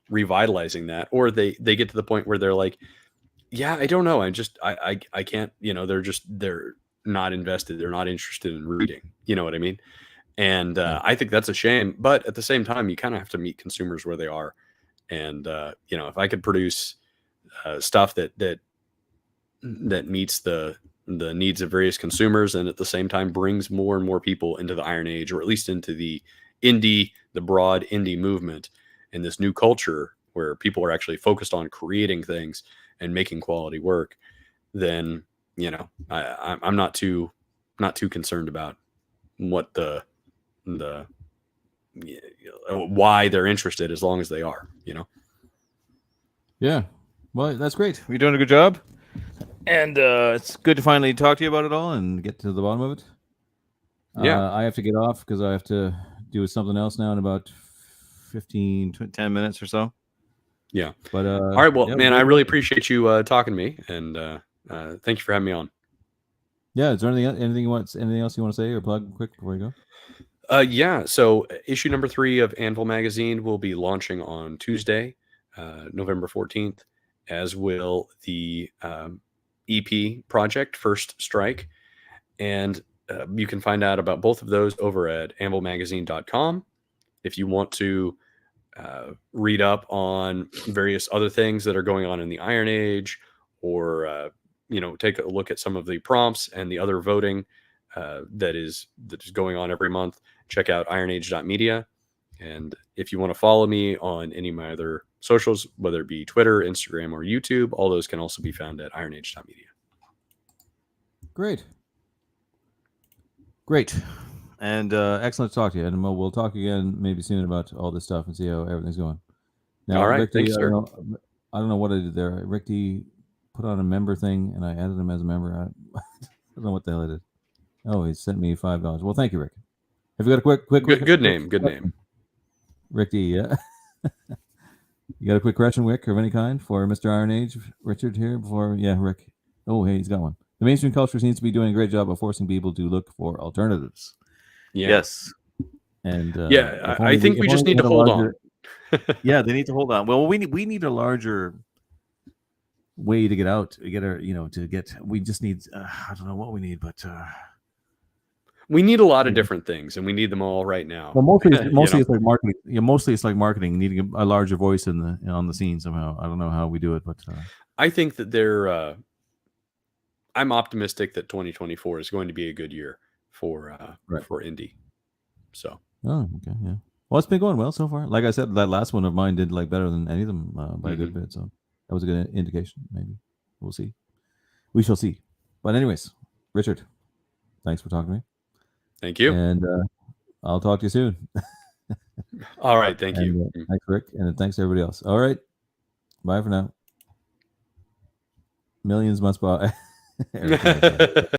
revitalizing that, or they get to the point where they're like, yeah, I don't know, I can't, they're not invested, they're not interested in reading, you know what I mean? And I think that's a shame, but at the same time you kind of have to meet consumers where they are. And if I could produce stuff that meets the needs of various consumers, and at the same time brings more and more people into the Iron Age, or at least into the broad indie movement, and this new culture where people are actually focused on creating things and making quality work, then I'm not too concerned about what the why they're interested, as long as they are. Yeah. Well, that's great. You're doing a good job. And it's good to finally talk to you about it all and get to the bottom of it. Yeah. I have to get off because I have to do something else now in about 10 minutes or so. Yeah. But all right. Well, man, I really appreciate you talking to me, and thank you for having me on. Yeah. Is there anything else you want to say or plug quick before you go? Yeah. So issue number 3 of Anvil magazine will be launching on Tuesday, November 14th, as will the EP project First Strike. And you can find out about both of those over at anvilmagazine.com. If you want to read up on various other things that are going on in the Iron Age, or take a look at some of the prompts and the other voting that is going on every month, check out ironage.media. And if you want to follow me on any of my other socials, whether it be Twitter, Instagram, or YouTube, all those can also be found at ironage.media. Great. And excellent to talk to you. And we'll talk again maybe soon about all this stuff and see how everything's going. Now, all right. Rick, Thanks, sir. I don't know what I did there. Rick D put on a member thing, and I added him as a member. I don't know what the hell I did. Oh, he sent me $5. Well, thank you, Rick. Have you got a quick good name? Good name. Rick D, yeah. You got a quick question, Rick, of any kind for Mr. Iron Age, Richard here before? Yeah, Rick. Oh, hey, he's got one. The mainstream culture seems to be doing a great job of forcing people to look for alternatives. Yeah. Yes. And Yeah, if I only think if we only just need had to a hold larger, on. yeah, they need to hold on. Well, we need a larger way to get out, to get our, to get. We just need. I don't know what we need, but We need a lot of yeah. different things, and we need them all right now. Well, mostly You know? it's like marketing. Yeah, mostly it's like marketing, needing a larger voice in the on the scene somehow. I don't know how we do it, but I think that I'm optimistic that 2024 is going to be a good year right. for indie. So Oh, okay, yeah. Well, it's been going well so far. Like I said, that last one of mine did like better than any of them by a good bit. So that was a good indication. Maybe we'll see. We shall see. But anyways, Richard, thanks for talking to me, thank you. and I'll talk to you soon. All right, thank you. And thanks, Rick, and thanks to everybody else. All right, bye for now. Millions must buy.